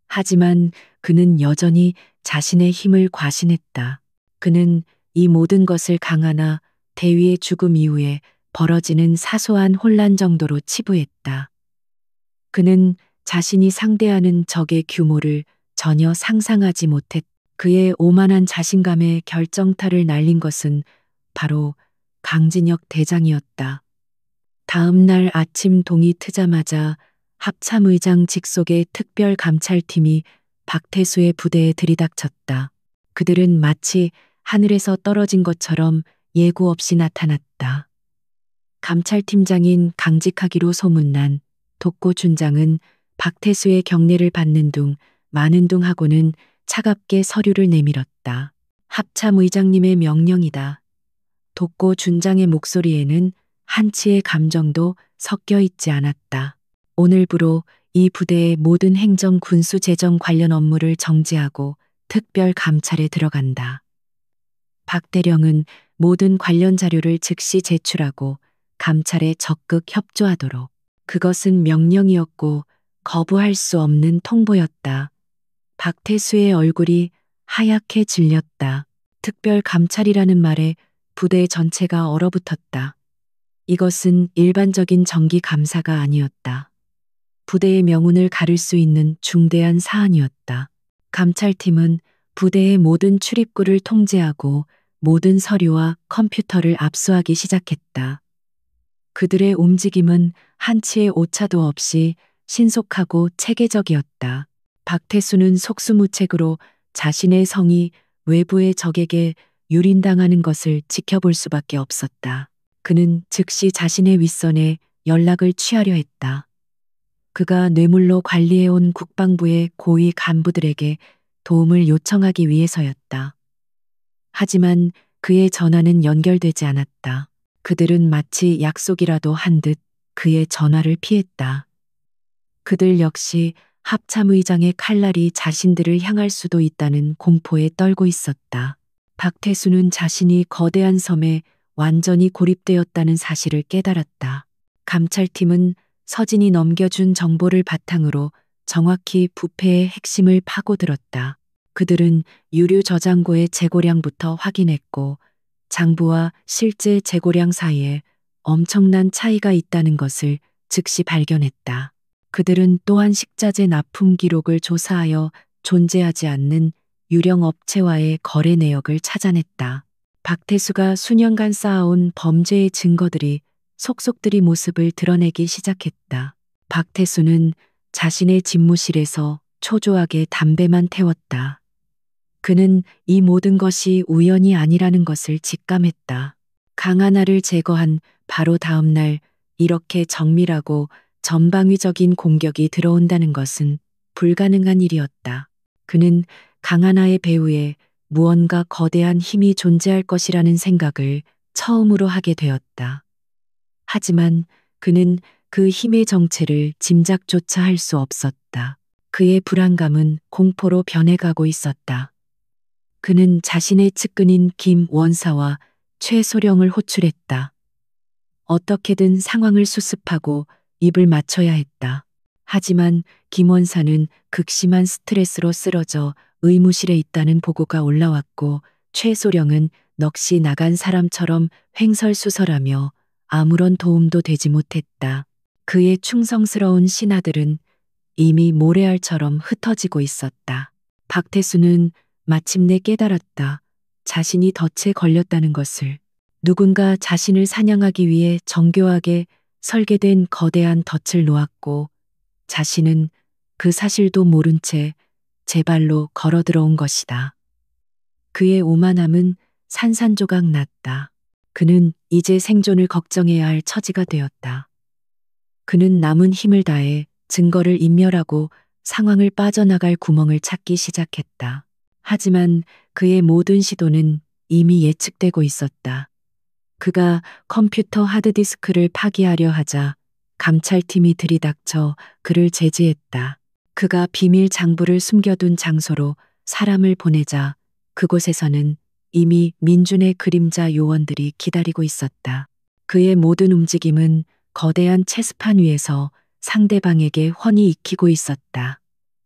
하지만 그는 여전히 자신의 힘을 과신했다. 그는 이 모든 것을 강하나 대위의 죽음 이후에 벌어지는 사소한 혼란 정도로 치부했다. 그는 자신이 상대하는 적의 규모를 전혀 상상하지 못했다. 그의 오만한 자신감에 결정타를 날린 것은 바로 강진혁 대장이었다. 다음 날 아침 동이 트자마자 합참의장 직속의 특별감찰팀이 박태수의 부대에 들이닥쳤다. 그들은 마치 하늘에서 떨어진 것처럼 예고 없이 나타났다. 감찰팀장인 강직하기로 소문난 독고 준장은 박태수의 경례를 받는 둥 마는 둥 하고는 차갑게 서류를 내밀었다. 합참의장님의 명령이다. 독고 준장의 목소리에는 한치의 감정도 섞여 있지 않았다. 오늘부로 이 부대의 모든 행정 군수 재정 관련 업무를 정지하고 특별 감찰에 들어간다. 박 대령은 모든 관련 자료를 즉시 제출하고 감찰에 적극 협조하도록. 그것은 명령이었고 거부할 수 없는 통보였다. 박태수의 얼굴이 하얗게 질렸다. 특별 감찰이라는 말에 부대 전체가 얼어붙었다. 이것은 일반적인 정기 감사가 아니었다. 부대의 명운을 가를 수 있는 중대한 사안이었다. 감찰팀은 부대의 모든 출입구를 통제하고 모든 서류와 컴퓨터를 압수하기 시작했다. 그들의 움직임은 한치의 오차도 없이 신속하고 체계적이었다. 박태수는 속수무책으로 자신의 성이 외부의 적에게 유린당하는 것을 지켜볼 수밖에 없었다. 그는 즉시 자신의 윗선에 연락을 취하려 했다. 그가 뇌물로 관리해온 국방부의 고위 간부들에게 도움을 요청하기 위해서였다. 하지만 그의 전화는 연결되지 않았다. 그들은 마치 약속이라도 한 듯 그의 전화를 피했다. 그들 역시 합참의장의 칼날이 자신들을 향할 수도 있다는 공포에 떨고 있었다. 박태수는 자신이 거대한 섬에 완전히 고립되었다는 사실을 깨달았다. 감찰팀은 서진이 넘겨준 정보를 바탕으로 정확히 부패의 핵심을 파고들었다. 그들은 유류 저장고의 재고량부터 확인했고 장부와 실제 재고량 사이에 엄청난 차이가 있다는 것을 즉시 발견했다. 그들은 또한 식자재 납품 기록을 조사하여 존재하지 않는 유령 업체와의 거래 내역을 찾아냈다. 박태수가 수년간 쌓아온 범죄의 증거들이 속속들이 모습을 드러내기 시작했다. 박태수는 자신의 집무실에서 초조하게 담배만 태웠다. 그는 이 모든 것이 우연이 아니라는 것을 직감했다. 강하나를 제거한 바로 다음 날 이렇게 정밀하고 전방위적인 공격이 들어온다는 것은 불가능한 일이었다. 그는 강하나의 배후에 무언가 거대한 힘이 존재할 것이라는 생각을 처음으로 하게 되었다. 하지만 그는 그 힘의 정체를 짐작조차 할 수 없었다. 그의 불안감은 공포로 변해가고 있었다. 그는 자신의 측근인 김 원사와 최소령을 호출했다. 어떻게든 상황을 수습하고 입을 맞춰야 했다. 하지만 김 원사는 극심한 스트레스로 쓰러져 의무실에 있다는 보고가 올라왔고 최소령은 넋이 나간 사람처럼 횡설수설하며 아무런 도움도 되지 못했다. 그의 충성스러운 신하들은 이미 모래알처럼 흩어지고 있었다. 박태수는 마침내 깨달았다. 자신이 덫에 걸렸다는 것을. 누군가 자신을 사냥하기 위해 정교하게 설계된 거대한 덫을 놓았고 자신은 그 사실도 모른 채 제 발로 걸어 들어온 것이다. 그의 오만함은 산산조각 났다. 그는 이제 생존을 걱정해야 할 처지가 되었다. 그는 남은 힘을 다해 증거를 인멸하고 상황을 빠져나갈 구멍을 찾기 시작했다. 하지만 그의 모든 시도는 이미 예측되고 있었다. 그가 컴퓨터 하드디스크를 파기하려 하자 감찰팀이 들이닥쳐 그를 제지했다. 그가 비밀 장부를 숨겨둔 장소로 사람을 보내자 그곳에서는 이미 민준의 그림자 요원들이 기다리고 있었다. 그의 모든 움직임은 거대한 체스판 위에서 상대방에게 훤히 익히고 있었다.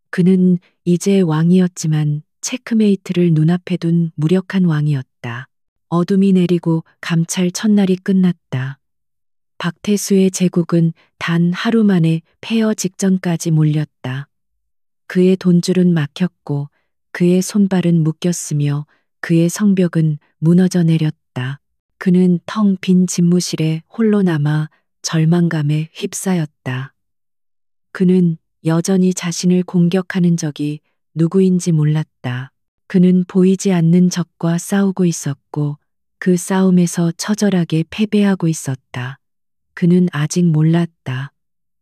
그는 이제 왕이었지만 체크메이트를 눈앞에 둔 무력한 왕이었다. 어둠이 내리고 감찰 첫날이 끝났다. 박태수의 제국은 단 하루 만에 폐허 직전까지 몰렸다. 그의 돈줄은 막혔고 그의 손발은 묶였으며 그의 성벽은 무너져 내렸다. 그는 텅 빈 집무실에 홀로 남아 절망감에 휩싸였다. 그는 여전히 자신을 공격하는 적이 누구인지 몰랐다. 그는 보이지 않는 적과 싸우고 있었고 그 싸움에서 처절하게 패배하고 있었다. 그는 아직 몰랐다.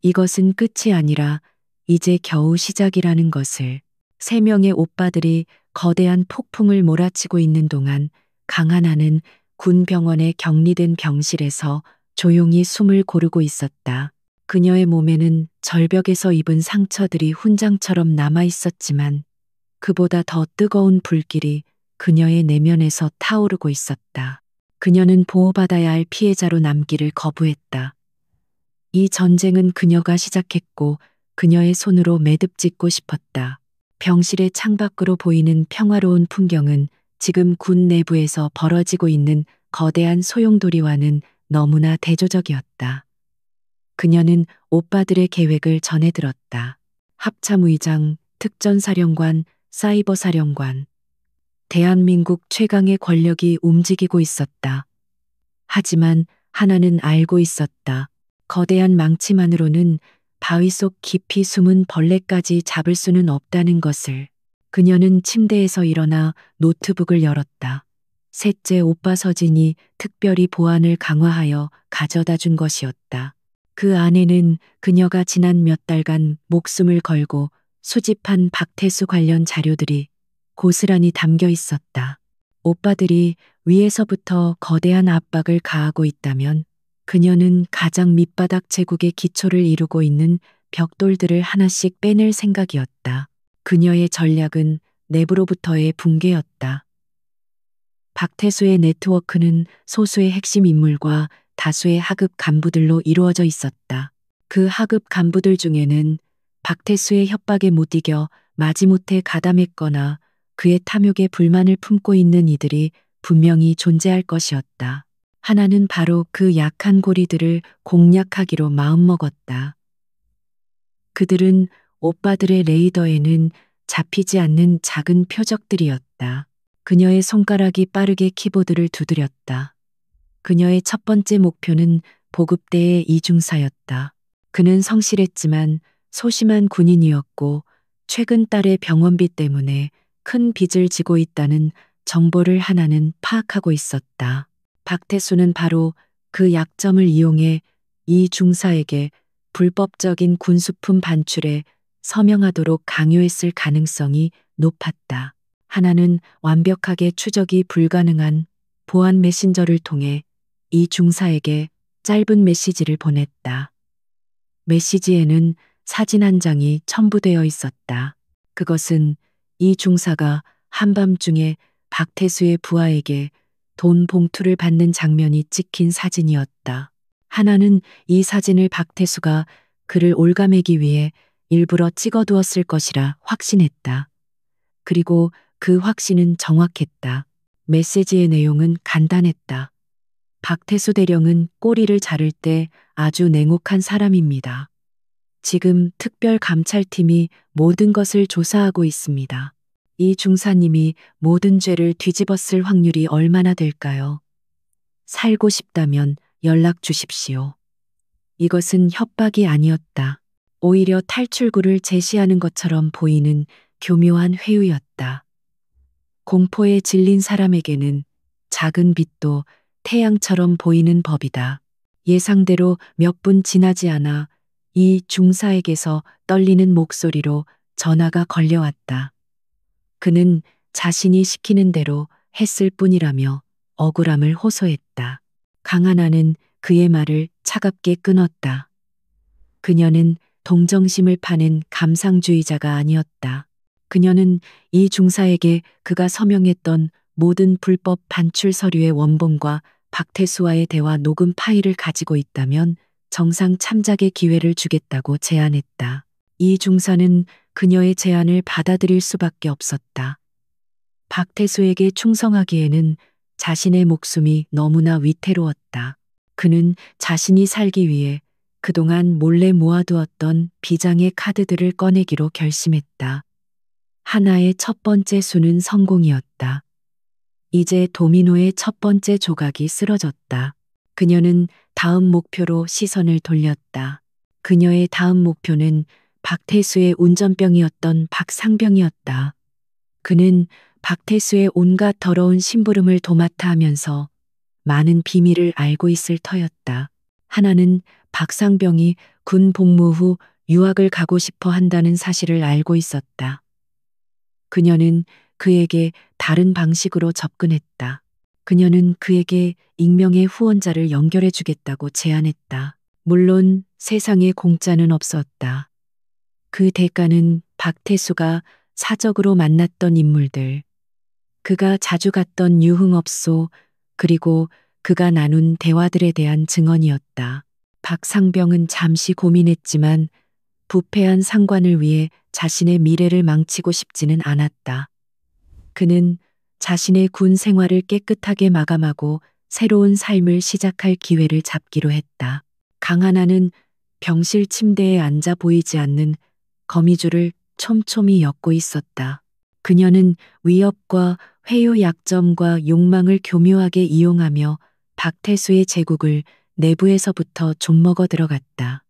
이것은 끝이 아니라 이제 겨우 시작이라는 것을. 3명의 오빠들이 거대한 폭풍을 몰아치고 있는 동안 강하나는 군병원에 격리된 병실에서 조용히 숨을 고르고 있었다. 그녀의 몸에는 절벽에서 입은 상처들이 훈장처럼 남아 있었지만 그보다 더 뜨거운 불길이 그녀의 내면에서 타오르고 있었다. 그녀는 보호받아야 할 피해자로 남기를 거부했다. 이 전쟁은 그녀가 시작했고 그녀의 손으로 매듭짓고 싶었다. 병실의 창밖으로 보이는 평화로운 풍경은 지금 군 내부에서 벌어지고 있는 거대한 소용돌이와는 너무나 대조적이었다. 그녀는 오빠들의 계획을 전해 들었다. 합참의장, 특전사령관, 사이버사령관. 대한민국 최강의 권력이 움직이고 있었다. 하지만 하나는 알고 있었다. 거대한 망치만으로는 바위 속 깊이 숨은 벌레까지 잡을 수는 없다는 것을. 그녀는 침대에서 일어나 노트북을 열었다. 셋째 오빠 서진이 특별히 보안을 강화하여 가져다 준 것이었다. 그 안에는 그녀가 지난 몇 달간 목숨을 걸고 수집한 박태수 관련 자료들이 고스란히 담겨 있었다. 오빠들이 위에서부터 거대한 압박을 가하고 있다면 그녀는 가장 밑바닥 제국의 기초를 이루고 있는 벽돌들을 하나씩 빼낼 생각이었다. 그녀의 전략은 내부로부터의 붕괴였다. 박태수의 네트워크는 소수의 핵심 인물과 다수의 하급 간부들로 이루어져 있었다. 그 하급 간부들 중에는 박태수의 협박에 못 이겨 마지못해 가담했거나 그의 탐욕에 불만을 품고 있는 이들이 분명히 존재할 것이었다. 하나는 바로 그 약한 고리들을 공략하기로 마음먹었다. 그들은 오빠들의 레이더에는 잡히지 않는 작은 표적들이었다. 그녀의 손가락이 빠르게 키보드를 두드렸다. 그녀의 첫 번째 목표는 보급대의 이중사였다. 그는 성실했지만 소심한 군인이었고 최근 딸의 병원비 때문에 큰 빚을 지고 있다는 정보를 하나는 파악하고 있었다. 박태수는 바로 그 약점을 이용해 이 중사에게 불법적인 군수품 반출에 서명하도록 강요했을 가능성이 높았다. 하나는 완벽하게 추적이 불가능한 보안 메신저를 통해 이 중사에게 짧은 메시지를 보냈다. 메시지에는 사진 한 장이 첨부되어 있었다. 그것은 이 중사가 한밤중에 박태수의 부하에게 돈 봉투를 받는 장면이 찍힌 사진이었다. 하나는 이 사진을 박태수가 그를 올가매기 위해 일부러 찍어두었을 것이라 확신했다. 그리고 그 확신은 정확했다. 메시지의 내용은 간단했다. 박태수 대령은 꼬리를 자를 때 아주 냉혹한 사람입니다. 지금 특별감찰팀이 모든 것을 조사하고 있습니다. 이 중사님이 모든 죄를 뒤집었을 확률이 얼마나 될까요? 살고 싶다면 연락 주십시오. 이것은 협박이 아니었다. 오히려 탈출구를 제시하는 것처럼 보이는 교묘한 회유였다. 공포에 질린 사람에게는 작은 빛도 태양처럼 보이는 법이다. 예상대로 몇 분 지나지 않아 이 중사에게서 떨리는 목소리로 전화가 걸려왔다. 그는 자신이 시키는 대로 했을 뿐이라며 억울함을 호소했다. 강하나는 그의 말을 차갑게 끊었다. 그녀는 동정심을 파는 감상주의자가 아니었다. 그녀는 이 중사에게 그가 서명했던 모든 불법 반출 서류의 원본과 박태수와의 대화 녹음 파일을 가지고 있다면 정상 참작의 기회를 주겠다고 제안했다. 이 중사는 그녀의 제안을 받아들일 수밖에 없었다. 박태수에게 충성하기에는 자신의 목숨이 너무나 위태로웠다. 그는 자신이 살기 위해 그동안 몰래 모아두었던 비장의 카드들을 꺼내기로 결심했다. 하나의 첫 번째 수는 성공이었다. 이제 도미노의 첫 번째 조각이 쓰러졌다. 그녀는 다음 목표로 시선을 돌렸다. 그녀의 다음 목표는 박태수의 운전병이었던 박상병이었다. 그는 박태수의 온갖 더러운 심부름을 도맡아 하면서 많은 비밀을 알고 있을 터였다. 하나는 박상병이 군 복무 후 유학을 가고 싶어 한다는 사실을 알고 있었다. 그녀는 그에게 다른 방식으로 접근했다. 그녀는 그에게 익명의 후원자를 연결해 주겠다고 제안했다. 물론 세상에 공짜는 없었다. 그 대가는 박태수가 사적으로 만났던 인물들, 그가 자주 갔던 유흥업소, 그리고 그가 나눈 대화들에 대한 증언이었다. 박상병은 잠시 고민했지만 부패한 상관을 위해 자신의 미래를 망치고 싶지는 않았다. 그는 자신의 군 생활을 깨끗하게 마감하고 새로운 삶을 시작할 기회를 잡기로 했다. 강하나는 병실 침대에 앉아 보이지 않는 거미줄을 촘촘히 엮고 있었다. 그녀는 위협과 회유 약점과 욕망을 교묘하게 이용하며 박태수의 제국을 내부에서부터 좀먹어 들어갔다.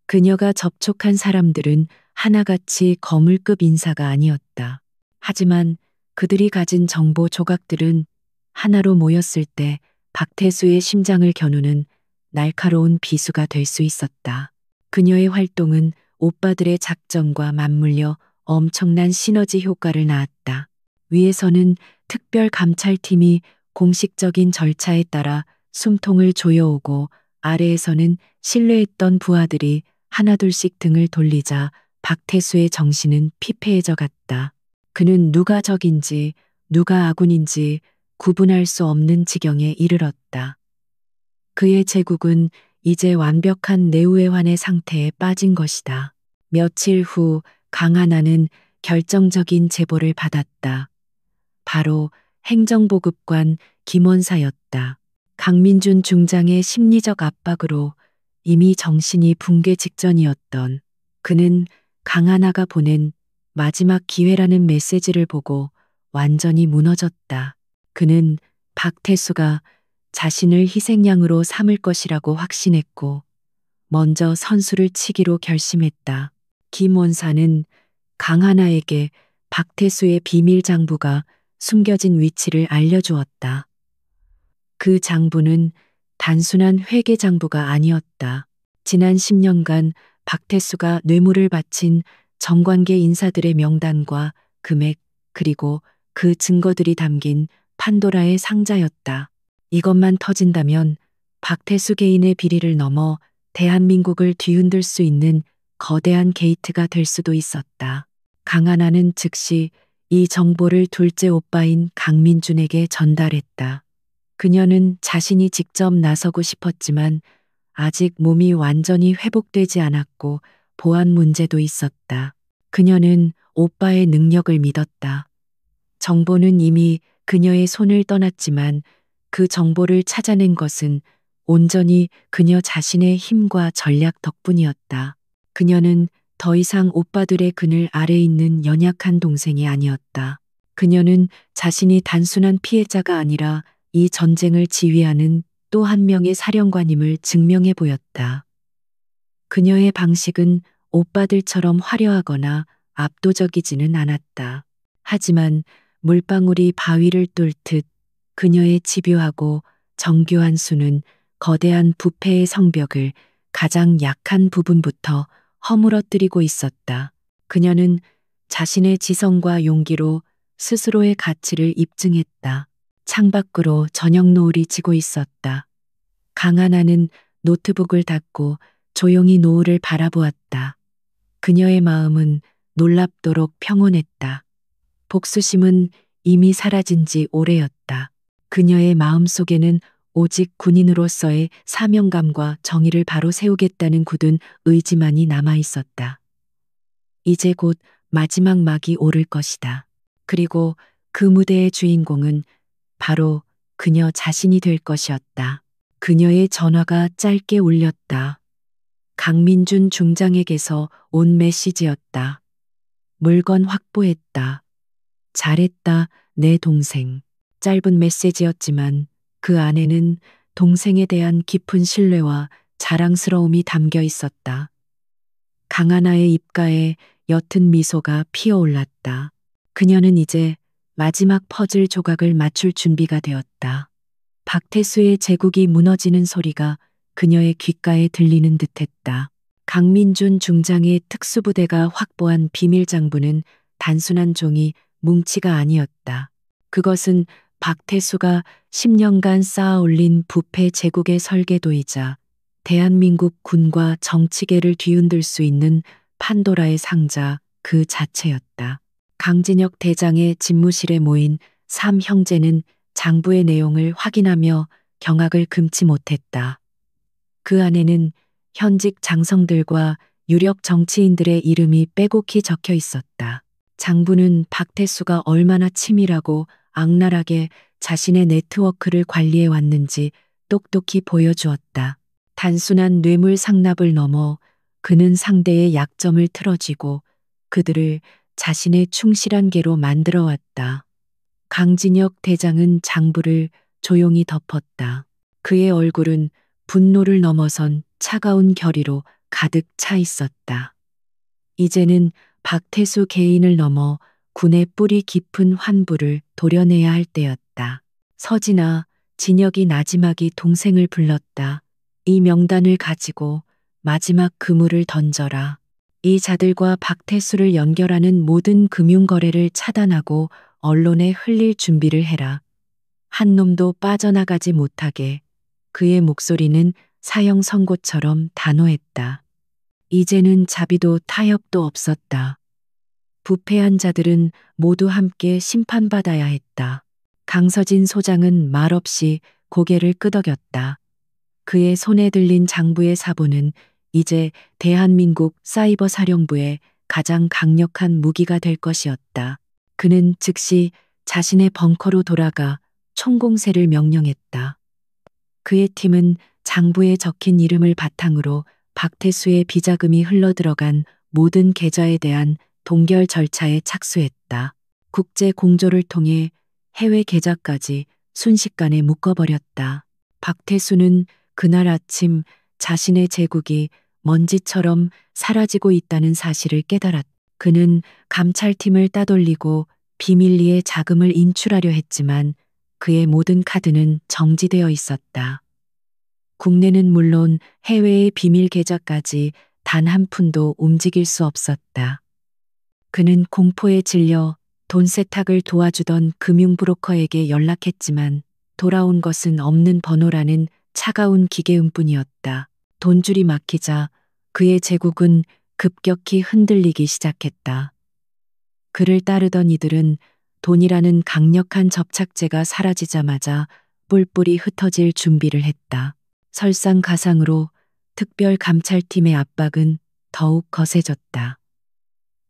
그녀가 접촉한 사람들은 하나같이 거물급 인사가 아니었다. 하지만 그들이 가진 정보 조각들은 하나로 모였을 때 박태수의 심장을 겨누는 날카로운 비수가 될 수 있었다. 그녀의 활동은 오빠들의 작전과 맞물려 엄청난 시너지 효과를 낳았다. 위에서는 특별 감찰팀이 공식적인 절차에 따라 숨통을 조여오고 아래에서는 신뢰했던 부하들이 하나둘씩 등을 돌리자 박태수의 정신은 피폐해져 갔다. 그는 누가 적인지 누가 아군인지 구분할 수 없는 지경에 이르렀다. 그의 제국은 이제 완벽한 내우회환의 상태에 빠진 것이다. 며칠 후 강하나는 결정적인 제보를 받았다. 바로 행정보급관 김원사였다. 강민준 중장의 심리적 압박으로 이미 정신이 붕괴 직전이었던 그는 강하나가 보낸 마지막 기회라는 메시지를 보고 완전히 무너졌다. 그는 박태수가 자신을 희생양으로 삼을 것이라고 확신했고 먼저 선수를 치기로 결심했다. 김 원사는 강하나에게 박태수의 비밀 장부가 숨겨진 위치를 알려주었다. 그 장부는 단순한 회계 장부가 아니었다. 지난 10년간 박태수가 뇌물을 바친 정관계 인사들의 명단과 금액 그리고 그 증거들이 담긴 판도라의 상자였다. 이것만 터진다면 박태수 개인의 비리를 넘어 대한민국을 뒤흔들 수 있는 거대한 게이트가 될 수도 있었다. 강하나는 즉시 이 정보를 둘째 오빠인 강민준에게 전달했다. 그녀는 자신이 직접 나서고 싶었지만 아직 몸이 완전히 회복되지 않았고 보안 문제도 있었다. 그녀는 오빠의 능력을 믿었다. 정보는 이미 그녀의 손을 떠났지만 그 정보를 찾아낸 것은 온전히 그녀 자신의 힘과 전략 덕분이었다. 그녀는 더 이상 오빠들의 그늘 아래 있는 연약한 동생이 아니었다. 그녀는 자신이 단순한 피해자가 아니라 이 전쟁을 지휘하는 또 한 명의 사령관임을 증명해 보였다. 그녀의 방식은 오빠들처럼 화려하거나 압도적이지는 않았다. 하지만 물방울이 바위를 뚫듯 그녀의 집요하고 정교한 수는 거대한 부패의 성벽을 가장 약한 부분부터 허물어뜨리고 있었다. 그녀는 자신의 지성과 용기로 스스로의 가치를 입증했다. 창밖으로 저녁 노을이 지고 있었다. 강하나는 노트북을 닫고 조용히 노을을 바라보았다. 그녀의 마음은 놀랍도록 평온했다. 복수심은 이미 사라진 지 오래였다. 그녀의 마음 속에는 오직 군인으로서의 사명감과 정의를 바로 세우겠다는 굳은 의지만이 남아 있었다. 이제 곧 마지막 막이 오를 것이다. 그리고 그 무대의 주인공은 바로 그녀 자신이 될 것이었다. 그녀의 전화가 짧게 울렸다. 강민준 중장에게서 온 메시지였다. 물건 확보했다. 잘했다, 내 동생. 짧은 메시지였지만 그 안에는 동생에 대한 깊은 신뢰와 자랑스러움이 담겨 있었다. 강하나의 입가에 옅은 미소가 피어올랐다. 그녀는 이제 마지막 퍼즐 조각을 맞출 준비가 되었다. 박태수의 제국이 무너지는 소리가 그녀의 귓가에 들리는 듯했다. 강민준 중장의 특수부대가 확보한 비밀 장부는 단순한 종이 뭉치가 아니었다. 그것은 박태수가 10년간 쌓아 올린 부패 제국의 설계도이자 대한민국 군과 정치계를 뒤흔들 수 있는 판도라의 상자 그 자체였다. 강진혁 대장의 집무실에 모인 3형제는 장부의 내용을 확인하며 경악을 금치 못했다. 그 안에는 현직 장성들과 유력 정치인들의 이름이 빼곡히 적혀 있었다. 장부는 박태수가 얼마나 치밀하고 악랄하게 자신의 네트워크를 관리해 왔는지 똑똑히 보여주었다. 단순한 뇌물 상납을 넘어 그는 상대의 약점을 틀어쥐고 그들을 자신의 충실한 개로 만들어 왔다. 강진혁 대장은 장부를 조용히 덮었다. 그의 얼굴은 분노를 넘어선 차가운 결의로 가득 차 있었다. 이제는 박태수 개인을 넘어 군의 뿌리 깊은 환부를 도려내야 할 때였다. 서진아, 진혁이 나지막이 동생을 불렀다. 이 명단을 가지고 마지막 그물을 던져라. 이 자들과 박태수를 연결하는 모든 금융거래를 차단하고 언론에 흘릴 준비를 해라. 한 놈도 빠져나가지 못하게. 그의 목소리는 사형 선고처럼 단호했다. 이제는 자비도 타협도 없었다. 부패한 자들은 모두 함께 심판받아야 했다. 강서진 소장은 말없이 고개를 끄덕였다. 그의 손에 들린 장부의 사본은 이제 대한민국 사이버 사령부의 가장 강력한 무기가 될 것이었다. 그는 즉시 자신의 벙커로 돌아가 총공세를 명령했다. 그의 팀은 장부에 적힌 이름을 바탕으로 박태수의 비자금이 흘러들어간 모든 계좌에 대한 동결 절차에 착수했다. 국제 공조를 통해 해외 계좌까지 순식간에 묶어버렸다. 박태수는 그날 아침 자신의 제국이 먼지처럼 사라지고 있다는 사실을 깨달았다. 그는 감찰팀을 따돌리고 비밀리에 자금을 인출하려 했지만 그의 모든 카드는 정지되어 있었다. 국내는 물론 해외의 비밀 계좌까지 단 한 푼도 움직일 수 없었다. 그는 공포에 질려 돈 세탁을 도와주던 금융 브로커에게 연락했지만 돌아온 것은 없는 번호라는 차가운 기계음뿐이었다. 돈줄이 막히자 그의 제국은 급격히 흔들리기 시작했다. 그를 따르던 이들은 돈이라는 강력한 접착제가 사라지자마자 뿔뿔이 흩어질 준비를 했다. 설상가상으로 특별 감찰팀의 압박은 더욱 거세졌다.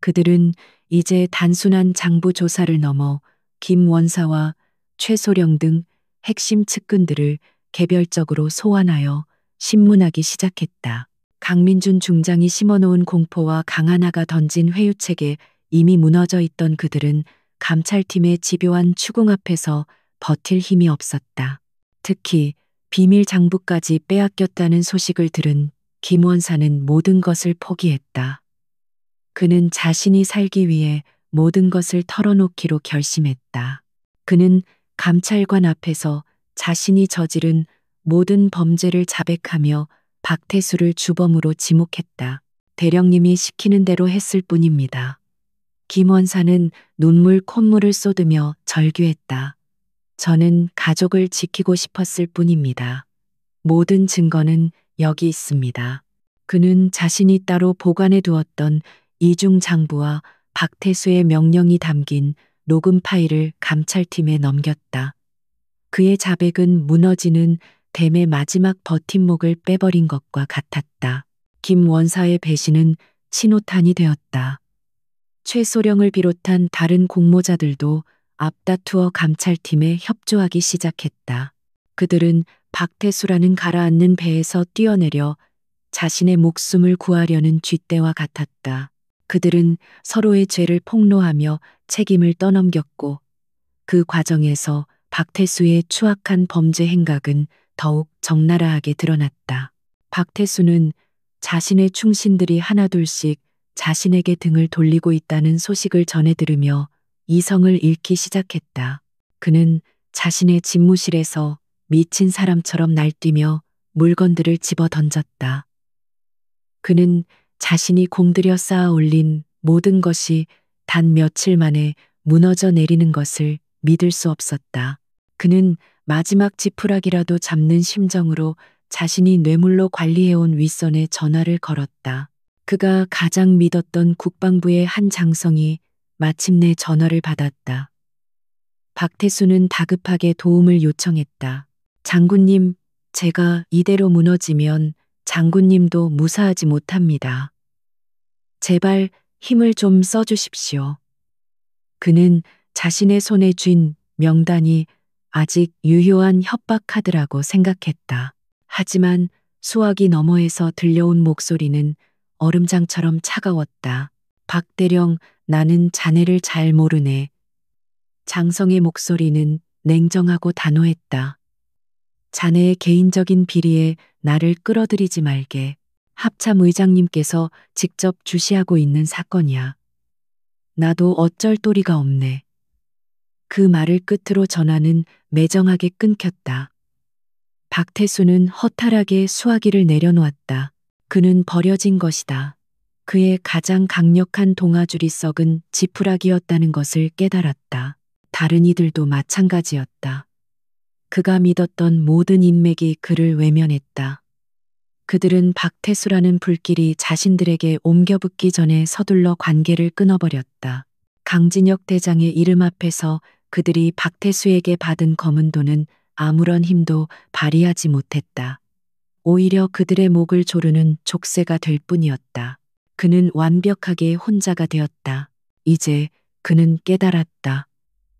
그들은 이제 단순한 장부 조사를 넘어 김 원사와 최소령 등 핵심 측근들을 개별적으로 소환하여 신문하기 시작했다. 강민준 중장이 심어놓은 공포와 강하나가 던진 회유책에 이미 무너져 있던 그들은 감찰팀의 집요한 추궁 앞에서 버틸 힘이 없었다. 특히 비밀 장부까지 빼앗겼다는 소식을 들은 김 원사는 모든 것을 포기했다. 그는 자신이 살기 위해 모든 것을 털어놓기로 결심했다. 그는 감찰관 앞에서 자신이 저지른 모든 범죄를 자백하며 박태수를 주범으로 지목했다. 대령님이 시키는 대로 했을 뿐입니다. 김 원사는 눈물 콧물을 쏟으며 절규했다. 저는 가족을 지키고 싶었을 뿐입니다. 모든 증거는 여기 있습니다. 그는 자신이 따로 보관해 두었던 이중 장부와 박태수의 명령이 담긴 녹음 파일을 감찰팀에 넘겼다. 그의 자백은 무너지는 댐의 마지막 버팀목을 빼버린 것과 같았다. 김 원사의 배신은 신호탄이 되었다. 최소령을 비롯한 다른 공모자들도 앞다투어 감찰팀에 협조하기 시작했다. 그들은 박태수라는 가라앉는 배에서 뛰어내려 자신의 목숨을 구하려는 쥐떼와 같았다. 그들은 서로의 죄를 폭로하며 책임을 떠넘겼고 그 과정에서 박태수의 추악한 범죄 행각은 더욱 적나라하게 드러났다. 박태수는 자신의 충신들이 하나둘씩 자신에게 등을 돌리고 있다는 소식을 전해 들으며 이성을 잃기 시작했다. 그는 자신의 집무실에서 미친 사람처럼 날뛰며 물건들을 집어 던졌다. 그는 자신이 공들여 쌓아 올린 모든 것이 단 며칠 만에 무너져 내리는 것을 믿을 수 없었다. 그는 마지막 지푸라기라도 잡는 심정으로 자신이 뇌물로 관리해온 윗선에 전화를 걸었다. 그가 가장 믿었던 국방부의 한 장성이 마침내 전화를 받았다. 박태수는 다급하게 도움을 요청했다. 장군님, 제가 이대로 무너지면 장군님도 무사하지 못합니다. 제발 힘을 좀 써주십시오. 그는 자신의 손에 쥔 명단이 아직 유효한 협박 카드라고 생각했다. 하지만 수화기 너머에서 들려온 목소리는 얼음장처럼 차가웠다. 박대령, 나는 자네를 잘 모르네. 장성의 목소리는 냉정하고 단호했다. 자네의 개인적인 비리에 나를 끌어들이지 말게. 합참 의장님께서 직접 주시하고 있는 사건이야. 나도 어쩔 도리가 없네. 그 말을 끝으로 전화는 매정하게 끊겼다. 박태수는 허탈하게 수화기를 내려놓았다. 그는 버려진 것이다. 그의 가장 강력한 동아줄이 썩은 지푸라기였다는 것을 깨달았다. 다른 이들도 마찬가지였다. 그가 믿었던 모든 인맥이 그를 외면했다. 그들은 박태수라는 불길이 자신들에게 옮겨붙기 전에 서둘러 관계를 끊어버렸다. 강진혁 대장의 이름 앞에서 그들이 박태수에게 받은 검은 돈은 아무런 힘도 발휘하지 못했다. 오히려 그들의 목을 조르는 족쇄가 될 뿐이었다. 그는 완벽하게 혼자가 되었다. 이제 그는 깨달았다.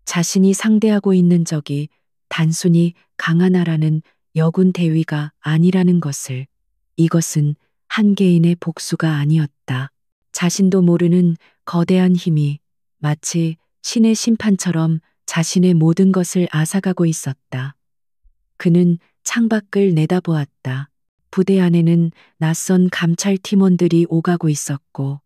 자신이 상대하고 있는 적이 단순히 강하나라는 여군 대위가 아니라는 것을. 이것은 한 개인의 복수가 아니었다. 자신도 모르는 거대한 힘이 마치 신의 심판처럼 자신의 모든 것을 앗아가고 있었다. 그는 창밖을 내다보았다. 부대 안에는 낯선 감찰 팀원들이 오가고 있었고,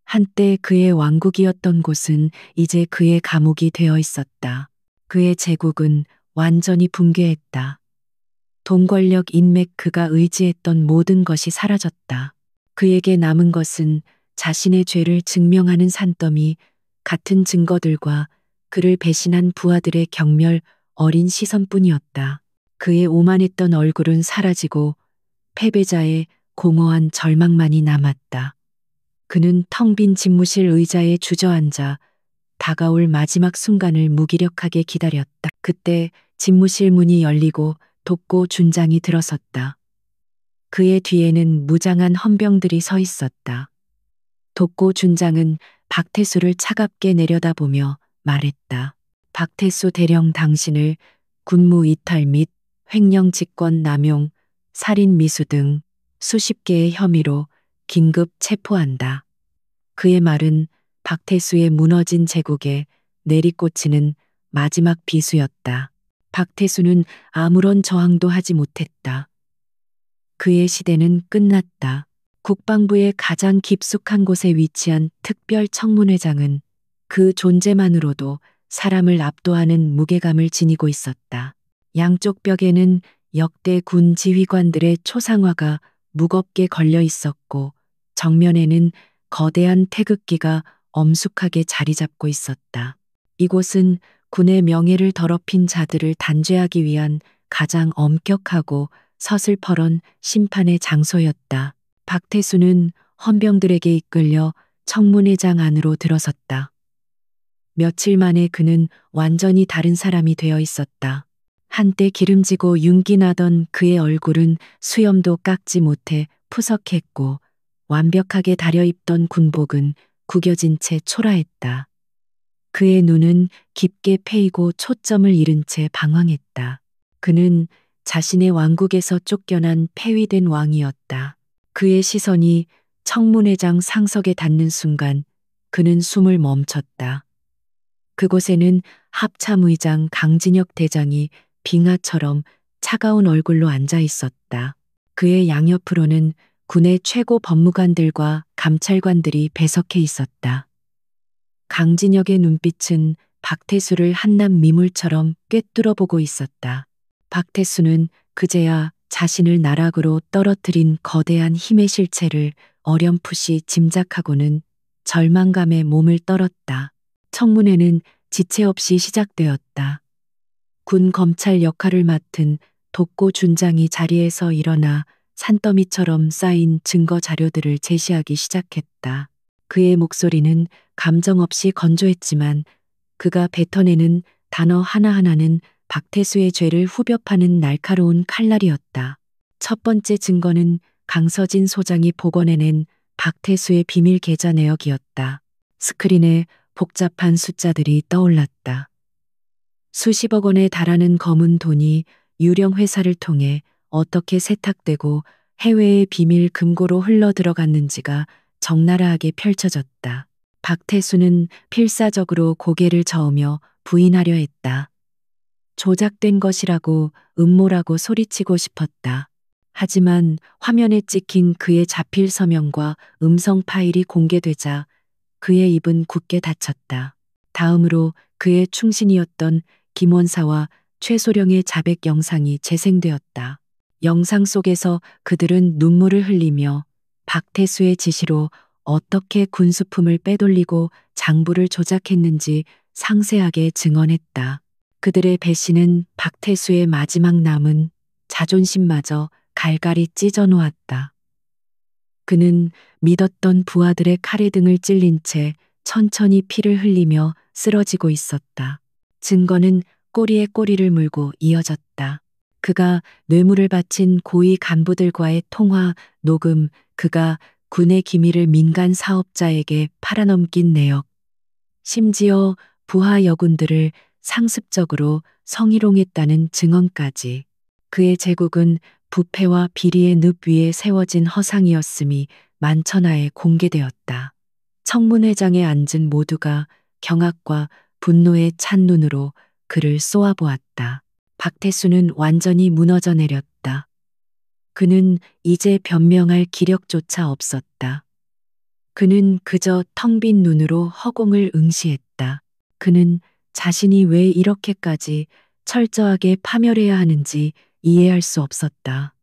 한때 그의 왕국이었던 곳은 이제 그의 감옥이 되어 있었다. 그의 제국은 완전히 붕괴했다. 돈, 권력, 인맥, 그가 의지했던 모든 것이 사라졌다. 그에게 남은 것은 자신의 죄를 증명하는 산더미 같은 증거들과 그를 배신한 부하들의 경멸 어린 시선뿐이었다. 그의 오만했던 얼굴은 사라지고 패배자의 공허한 절망만이 남았다. 그는 텅 빈 집무실 의자에 주저앉아 다가올 마지막 순간을 무기력하게 기다렸다. 그때 집무실 문이 열리고 독고 준장이 들어섰다. 그의 뒤에는 무장한 헌병들이 서 있었다. 독고 준장은 박태수를 차갑게 내려다보며 말했다. 박태수 대령, 당신을 군무 이탈 및 횡령 직권 남용, 살인 미수 등 수십 개의 혐의로 긴급 체포한다. 그의 말은 박태수의 무너진 제국에 내리꽂히는 마지막 비수였다. 박태수는 아무런 저항도 하지 못했다. 그의 시대는 끝났다. 국방부의 가장 깊숙한 곳에 위치한 특별 청문회장은 그 존재만으로도 사람을 압도하는 무게감을 지니고 있었다. 양쪽 벽에는 역대 군 지휘관들의 초상화가 무겁게 걸려 있었고, 정면에는 거대한 태극기가 엄숙하게 자리 잡고 있었다. 이곳은 군의 명예를 더럽힌 자들을 단죄하기 위한 가장 엄격하고 서슬퍼런 심판의 장소였다. 박태수는 헌병들에게 이끌려 청문회장 안으로 들어섰다. 며칠 만에 그는 완전히 다른 사람이 되어 있었다. 한때 기름지고 윤기 나던 그의 얼굴은 수염도 깎지 못해 푸석했고, 완벽하게 다려입던 군복은 구겨진 채 초라했다. 그의 눈은 깊게 패이고 초점을 잃은 채 방황했다. 그는 자신의 왕국에서 쫓겨난 폐위된 왕이었다. 그의 시선이 청문회장 상석에 닿는 순간 그는 숨을 멈췄다. 그곳에는 합참의장 강진혁 대장이 빙하처럼 차가운 얼굴로 앉아 있었다. 그의 양옆으로는 군의 최고 법무관들과 감찰관들이 배석해 있었다. 강진혁의 눈빛은 박태수를 한낱 미물처럼 꿰뚫어 보고 있었다. 박태수는 그제야 자신을 나락으로 떨어뜨린 거대한 힘의 실체를 어렴풋이 짐작하고는 절망감에 몸을 떨었다. 청문회는 지체 없이 시작되었다. 군 검찰 역할을 맡은 독고 준장이 자리에서 일어나 산더미처럼 쌓인 증거 자료들을 제시하기 시작했다. 그의 목소리는 감정 없이 건조했지만 그가 뱉어내는 단어 하나하나는 박태수의 죄를 후벼 파는 날카로운 칼날이었다. 첫 번째 증거는 강서진 소장이 복원해낸 박태수의 비밀 계좌 내역이었다. 스크린에 복잡한 숫자들이 떠올랐다. 수십억 원에 달하는 검은 돈이 유령 회사를 통해 어떻게 세탁되고 해외의 비밀 금고로 흘러 들어갔는지가 적나라하게 펼쳐졌다. 박태수는 필사적으로 고개를 저으며 부인하려 했다. 조작된 것이라고, 음모라고 소리치고 싶었다. 하지만 화면에 찍힌 그의 자필 서명과 음성 파일이 공개되자 그의 입은 굳게 닫혔다. 다음으로 그의 충신이었던 김원사와 최소령의 자백 영상이 재생되었다. 영상 속에서 그들은 눈물을 흘리며 박태수의 지시로 어떻게 군수품을 빼돌리고 장부를 조작했는지 상세하게 증언했다. 그들의 배신은 박태수의 마지막 남은 자존심마저 갈갈이 찢어 놓았다. 그는 믿었던 부하들의 칼에 등을 찔린 채 천천히 피를 흘리며 쓰러지고 있었다. 증거는 꼬리에 꼬리를 물고 이어졌다. 그가 뇌물을 바친 고위 간부들과의 통화, 녹음, 그가 군의 기밀을 민간 사업자에게 팔아넘긴 내역, 심지어 부하 여군들을 상습적으로 성희롱했다는 증언까지. 그의 제국은 부패와 비리의 늪 위에 세워진 허상이었음이 만천하에 공개되었다. 청문회장에 앉은 모두가 경악과 분노에 찬 눈으로 그를 쏘아보았다. 박태수는 완전히 무너져 내렸다. 그는 이제 변명할 기력조차 없었다. 그는 그저 텅 빈 눈으로 허공을 응시했다. 그는 자신이 왜 이렇게까지 철저하게 파멸해야 하는지 이해할 수 없었다.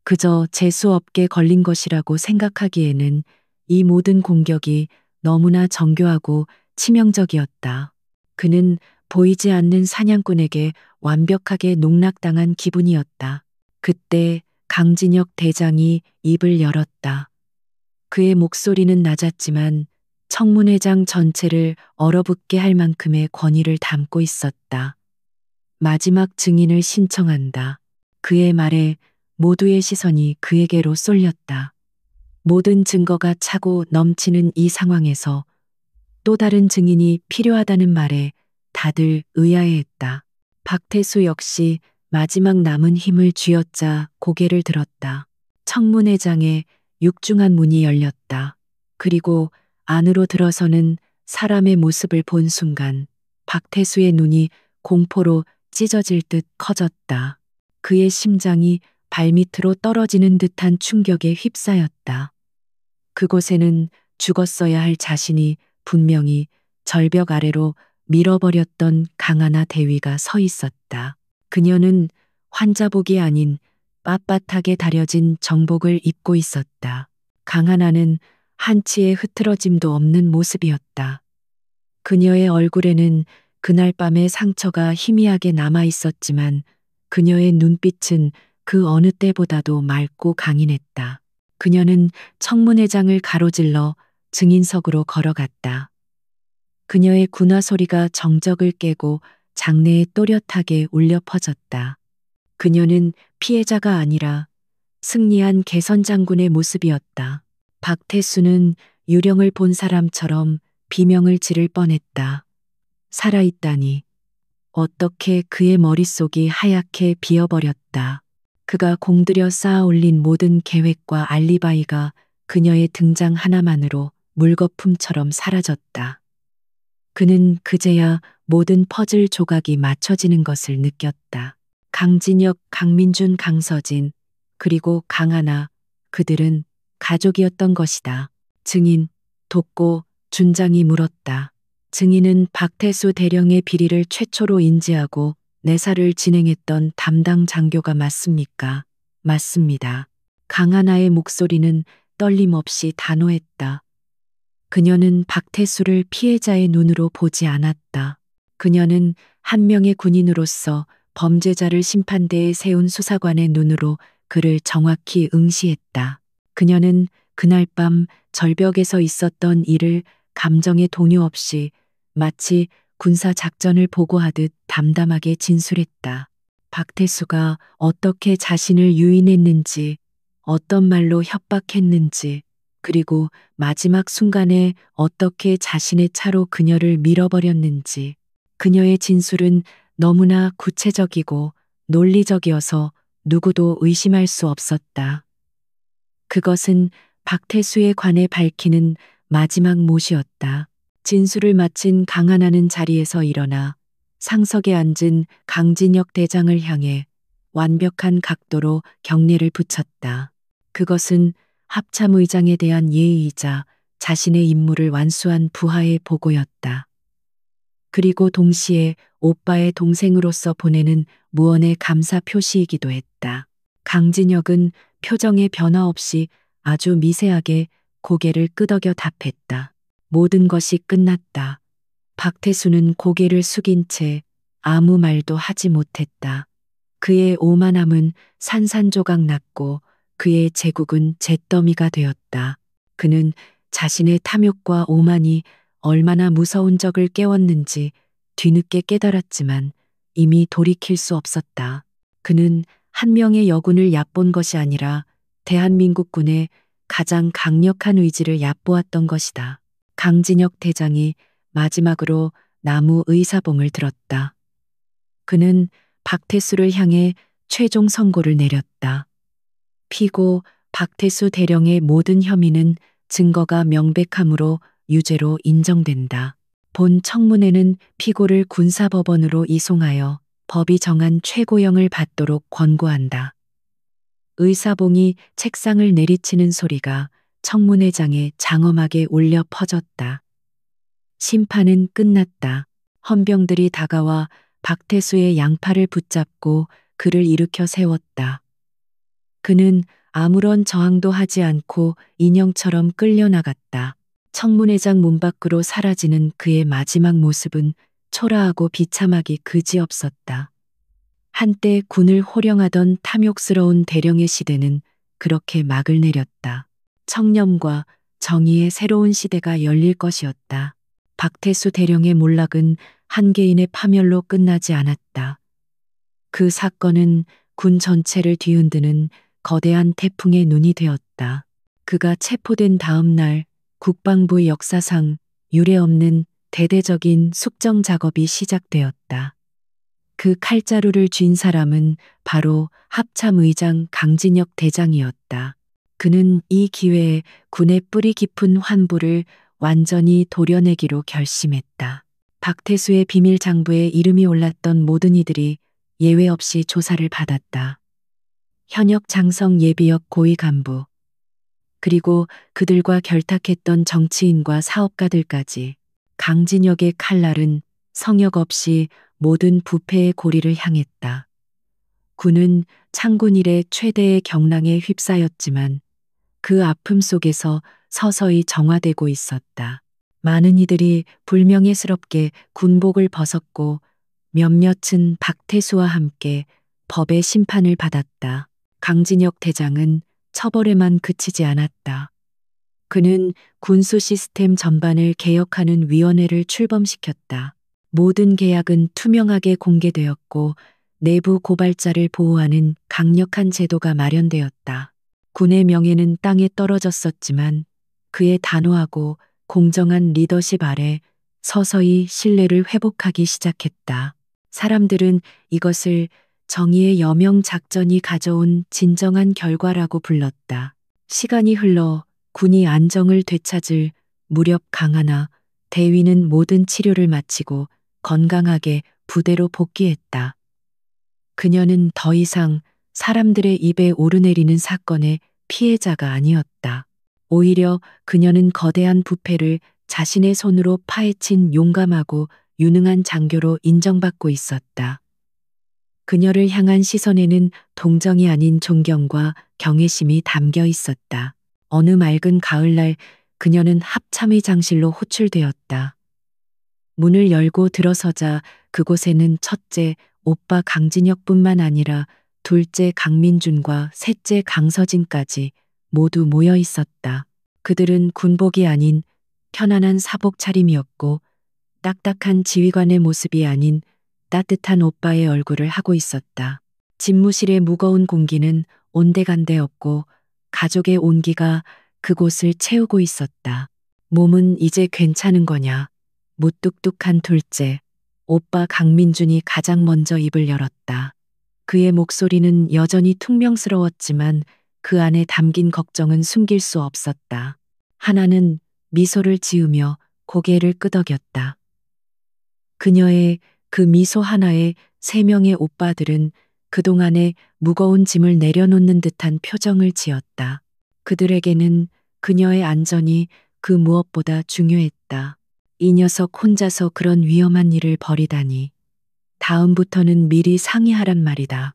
그저 재수없게 걸린 것이라고 생각하기에는 이 모든 공격이 너무나 정교하고 치명적이었다. 그는 보이지 않는 사냥꾼에게 완벽하게 농락당한 기분이었다. 그때 강진혁 대장이 입을 열었다. 그의 목소리는 낮았지만 청문회장 전체를 얼어붙게 할 만큼의 권위를 담고 있었다. 마지막 증인을 신청한다. 그의 말에 모두의 시선이 그에게로 쏠렸다. 모든 증거가 차고 넘치는 이 상황에서 또 다른 증인이 필요하다는 말에 다들 의아해했다. 박태수 역시 마지막 남은 힘을 쥐어짜 고개를 들었다. 청문회장에 육중한 문이 열렸다. 그리고 안으로 들어서는 사람의 모습을 본 순간 박태수의 눈이 공포로 찢어질 듯 커졌다. 그의 심장이 발밑으로 떨어지는 듯한 충격에 휩싸였다. 그곳에는 죽었어야 할 자신이 분명히 절벽 아래로 밀어버렸던 강하나 대위가 서 있었다. 그녀는 환자복이 아닌 빳빳하게 다려진 정복을 입고 있었다. 강하나는 한치의 흐트러짐도 없는 모습이었다. 그녀의 얼굴에는 그날 밤의 상처가 희미하게 남아 있었지만 그녀의 눈빛은 그 어느 때보다도 맑고 강인했다. 그녀는 청문회장을 가로질러 증인석으로 걸어갔다. 그녀의 군화 소리가 정적을 깨고 장내에 또렷하게 울려 퍼졌다. 그녀는 피해자가 아니라 승리한 개선 장군의 모습이었다. 박태수는 유령을 본 사람처럼 비명을 지를 뻔했다. 살아있다니. 어떻게 그의 머릿속이 하얗게 비어버렸다. 그가 공들여 쌓아 올린 모든 계획과 알리바이가 그녀의 등장 하나만으로 물거품처럼 사라졌다. 그는 그제야 모든 퍼즐 조각이 맞춰지는 것을 느꼈다. 강진혁, 강민준, 강서진, 그리고 강하나, 그들은 가족이었던 것이다. 증인, 돕고 준장이 물었다. 증인은 박태수 대령의 비리를 최초로 인지하고 내사를 진행했던 담당 장교가 맞습니까? 맞습니다. 강하나의 목소리는 떨림 없이 단호했다. 그녀는 박태수를 피해자의 눈으로 보지 않았다. 그녀는 한 명의 군인으로서 범죄자를 심판대에 세운 수사관의 눈으로 그를 정확히 응시했다. 그녀는 그날 밤 절벽에서 있었던 일을 감정의 동요 없이 마치 군사 작전을 보고하듯 담담하게 진술했다. 박태수가 어떻게 자신을 유인했는지, 어떤 말로 협박했는지, 그리고 마지막 순간에 어떻게 자신의 차로 그녀를 밀어버렸는지. 그녀의 진술은 너무나 구체적이고 논리적이어서 누구도 의심할 수 없었다. 그것은 박태수에 관해 밝히는 마지막 못이었다. 진술을 마친 강하나는 자리에서 일어나 상석에 앉은 강진혁 대장을 향해 완벽한 각도로 경례를 붙였다. 그것은 합참의장에 대한 예의이자 자신의 임무를 완수한 부하의 보고였다. 그리고 동시에 오빠의 동생으로서 보내는 무언의 감사 표시이기도 했다. 강진혁은 표정의 변화 없이 아주 미세하게 고개를 끄덕여 답했다. 모든 것이 끝났다. 박태수는 고개를 숙인 채 아무 말도 하지 못했다. 그의 오만함은 산산조각 났고 그의 제국은 잿더미가 되었다. 그는 자신의 탐욕과 오만이 얼마나 무서운 적을 깨웠는지 뒤늦게 깨달았지만 이미 돌이킬 수 없었다. 그는 한 명의 여군을 얕본 것이 아니라 대한민국군의 가장 강력한 의지를 얕보았던 것이다. 강진혁 대장이 마지막으로 나무 의사봉을 들었다. 그는 박태수를 향해 최종 선고를 내렸다. 피고 박태수 대령의 모든 혐의는 증거가 명백하므로 유죄로 인정된다. 본 청문회는 피고를 군사법원으로 이송하여 법이 정한 최고형을 받도록 권고한다. 의사봉이 책상을 내리치는 소리가 청문회장에 장엄하게 울려 퍼졌다. 심판은 끝났다. 헌병들이 다가와 박태수의 양팔을 붙잡고 그를 일으켜 세웠다. 그는 아무런 저항도 하지 않고 인형처럼 끌려나갔다. 청문회장 문 밖으로 사라지는 그의 마지막 모습은 초라하고 비참하기 그지없었다. 한때 군을 호령하던 탐욕스러운 대령의 시대는 그렇게 막을 내렸다. 청렴과 정의의 새로운 시대가 열릴 것이었다. 박태수 대령의 몰락은 한 개인의 파멸로 끝나지 않았다. 그 사건은 군 전체를 뒤흔드는 거대한 태풍의 눈이 되었다. 그가 체포된 다음 날 국방부 역사상 유례없는 대대적인 숙정 작업이 시작되었다. 그 칼자루를 쥔 사람은 바로 합참의장 강진혁 대장이었다. 그는 이 기회에 군의 뿌리 깊은 환부를 완전히 도려내기로 결심했다. 박태수의 비밀 장부에 이름이 올랐던 모든 이들이 예외 없이 조사를 받았다. 현역 장성 예비역 고위 간부, 그리고 그들과 결탁했던 정치인과 사업가들까지. 강진혁의 칼날은 성역 없이 모든 부패의 고리를 향했다. 군은 창군 이래 최대의 경랑에 휩싸였지만 그 아픔 속에서 서서히 정화되고 있었다. 많은 이들이 불명예스럽게 군복을 벗었고 몇몇은 박태수와 함께 법의 심판을 받았다. 강진혁 대장은 처벌에만 그치지 않았다. 그는 군수 시스템 전반을 개혁하는 위원회를 출범시켰다. 모든 계약은 투명하게 공개되었고 내부 고발자를 보호하는 강력한 제도가 마련되었다. 군의 명예는 땅에 떨어졌었지만 그의 단호하고 공정한 리더십 아래 서서히 신뢰를 회복하기 시작했다. 사람들은 이것을 정의의 여명 작전이 가져온 진정한 결과라고 불렀다. 시간이 흘러 군이 안정을 되찾을 무렵 강하나 대위는 모든 치료를 마치고 건강하게 부대로 복귀했다. 그녀는 더 이상 사람들의 입에 오르내리는 사건의 피해자가 아니었다. 오히려 그녀는 거대한 부패를 자신의 손으로 파헤친 용감하고 유능한 장교로 인정받고 있었다. 그녀를 향한 시선에는 동정이 아닌 존경과 경외심이 담겨 있었다. 어느 맑은 가을날 그녀는 합참의장실로 호출되었다. 문을 열고 들어서자 그곳에는 첫째 오빠 강진혁뿐만 아니라 둘째 강민준과 셋째 강서진까지 모두 모여 있었다. 그들은 군복이 아닌 편안한 사복 차림이었고 딱딱한 지휘관의 모습이 아닌 따뜻한 오빠의 얼굴을 하고 있었다. 집무실의 무거운 공기는 온데간데없고 가족의 온기가 그곳을 채우고 있었다. 몸은 이제 괜찮은 거냐? 무뚝뚝한 둘째, 오빠 강민준이 가장 먼저 입을 열었다. 그의 목소리는 여전히 퉁명스러웠지만 그 안에 담긴 걱정은 숨길 수 없었다. 하나는 미소를 지으며 고개를 끄덕였다. 그녀의 그 미소 하나에 세 명의 오빠들은 그동안의 무거운 짐을 내려놓는 듯한 표정을 지었다. 그들에게는 그녀의 안전이 그 무엇보다 중요했다. 이 녀석 혼자서 그런 위험한 일을 벌이다니. 다음부터는 미리 상의하란 말이다.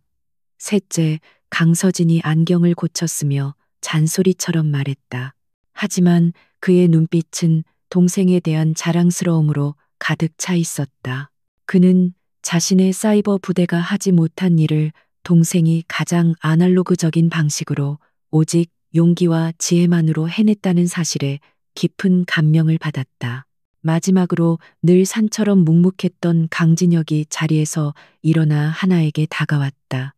셋째, 강서진이 안경을 고쳤으며 잔소리처럼 말했다. 하지만 그의 눈빛은 동생에 대한 자랑스러움으로 가득 차 있었다. 그는 자신의 사이버 부대가 하지 못한 일을 동생이 가장 아날로그적인 방식으로 오직 용기와 지혜만으로 해냈다는 사실에 깊은 감명을 받았다. 마지막으로 늘 산처럼 묵묵했던 강진혁이 자리에서 일어나 하나에게 다가왔다.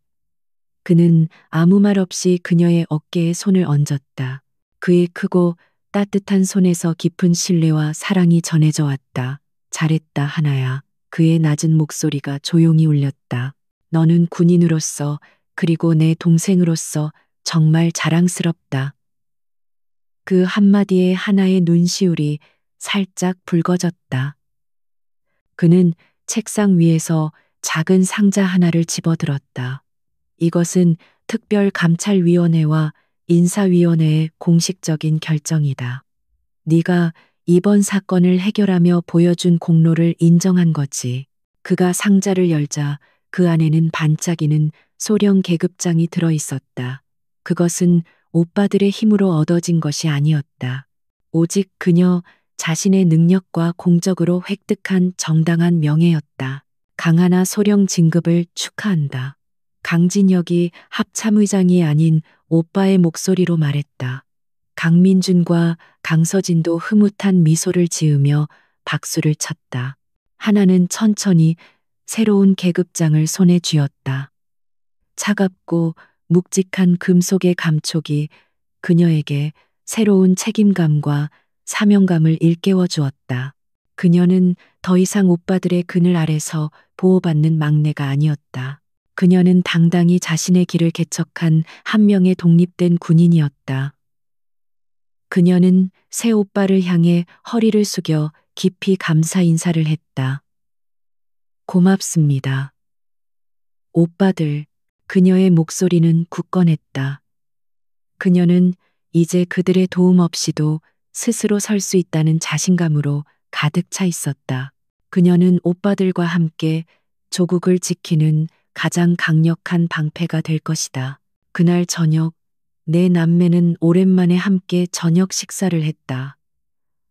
그는 아무 말 없이 그녀의 어깨에 손을 얹었다. 그의 크고 따뜻한 손에서 깊은 신뢰와 사랑이 전해져 왔다. 잘했다, 하나야. 그의 낮은 목소리가 조용히 울렸다. 너는 군인으로서 그리고 내 동생으로서 정말 자랑스럽다. 그 한마디에 하나의 눈시울이 살짝 붉어졌다. 그는 책상 위에서 작은 상자 하나를 집어들었다. 이것은 특별감찰위원회와 인사위원회의 공식적인 결정이다. 네가 이번 사건을 해결하며 보여준 공로를 인정한 거지. 그가 상자를 열자 그 안에는 반짝이는 소령 계급장이 들어 있었다. 그것은 오빠들의 힘으로 얻어진 것이 아니었다. 오직 그녀 자신의 능력과 공적으로 획득한 정당한 명예였다. 강하나 소령 진급을 축하한다. 강진혁이 합참의장이 아닌 오빠의 목소리로 말했다. 강민준과 강서진도 흐뭇한 미소를 지으며 박수를 쳤다. 하나는 천천히 새로운 계급장을 손에 쥐었다. 차갑고 묵직한 금속의 감촉이 그녀에게 새로운 책임감과 사명감을 일깨워 주었다. 그녀는 더 이상 오빠들의 그늘 아래서 보호받는 막내가 아니었다. 그녀는 당당히 자신의 길을 개척한 한 명의 독립된 군인이었다. 그녀는 새 오빠를 향해 허리를 숙여 깊이 감사 인사를 했다. 고맙습니다. 오빠들, 그녀의 목소리는 굳건했다. 그녀는 이제 그들의 도움 없이도 스스로 설 수 있다는 자신감으로 가득 차 있었다. 그녀는 오빠들과 함께 조국을 지키는 가장 강력한 방패가 될 것이다. 그날 저녁, 네 남매는 오랜만에 함께 저녁 식사를 했다.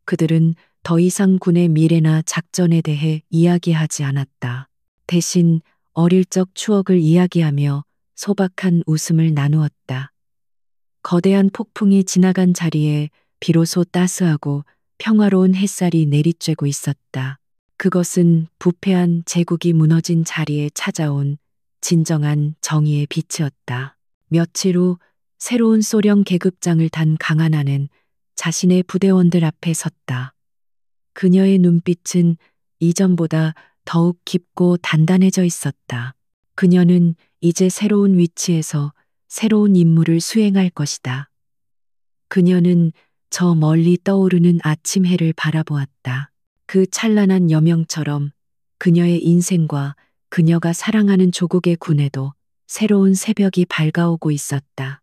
그들은 더 이상 군의 미래나 작전에 대해 이야기하지 않았다. 대신 어릴 적 추억을 이야기하며 소박한 웃음을 나누었다. 거대한 폭풍이 지나간 자리에 비로소 따스하고 평화로운 햇살이 내리쬐고 있었다. 그것은 부패한 제국이 무너진 자리에 찾아온 진정한 정의의 빛이었다. 며칠 후 새로운 소령 계급장을 단 강하나는 자신의 부대원들 앞에 섰다. 그녀의 눈빛은 이전보다 더욱 깊고 단단해져 있었다. 그녀는 이제 새로운 위치에서 새로운 임무를 수행할 것이다. 그녀는 저 멀리 떠오르는 아침 해를 바라보았다. 그 찬란한 여명처럼 그녀의 인생과 그녀가 사랑하는 조국의 군에도 새로운 새벽이 밝아오고 있었다.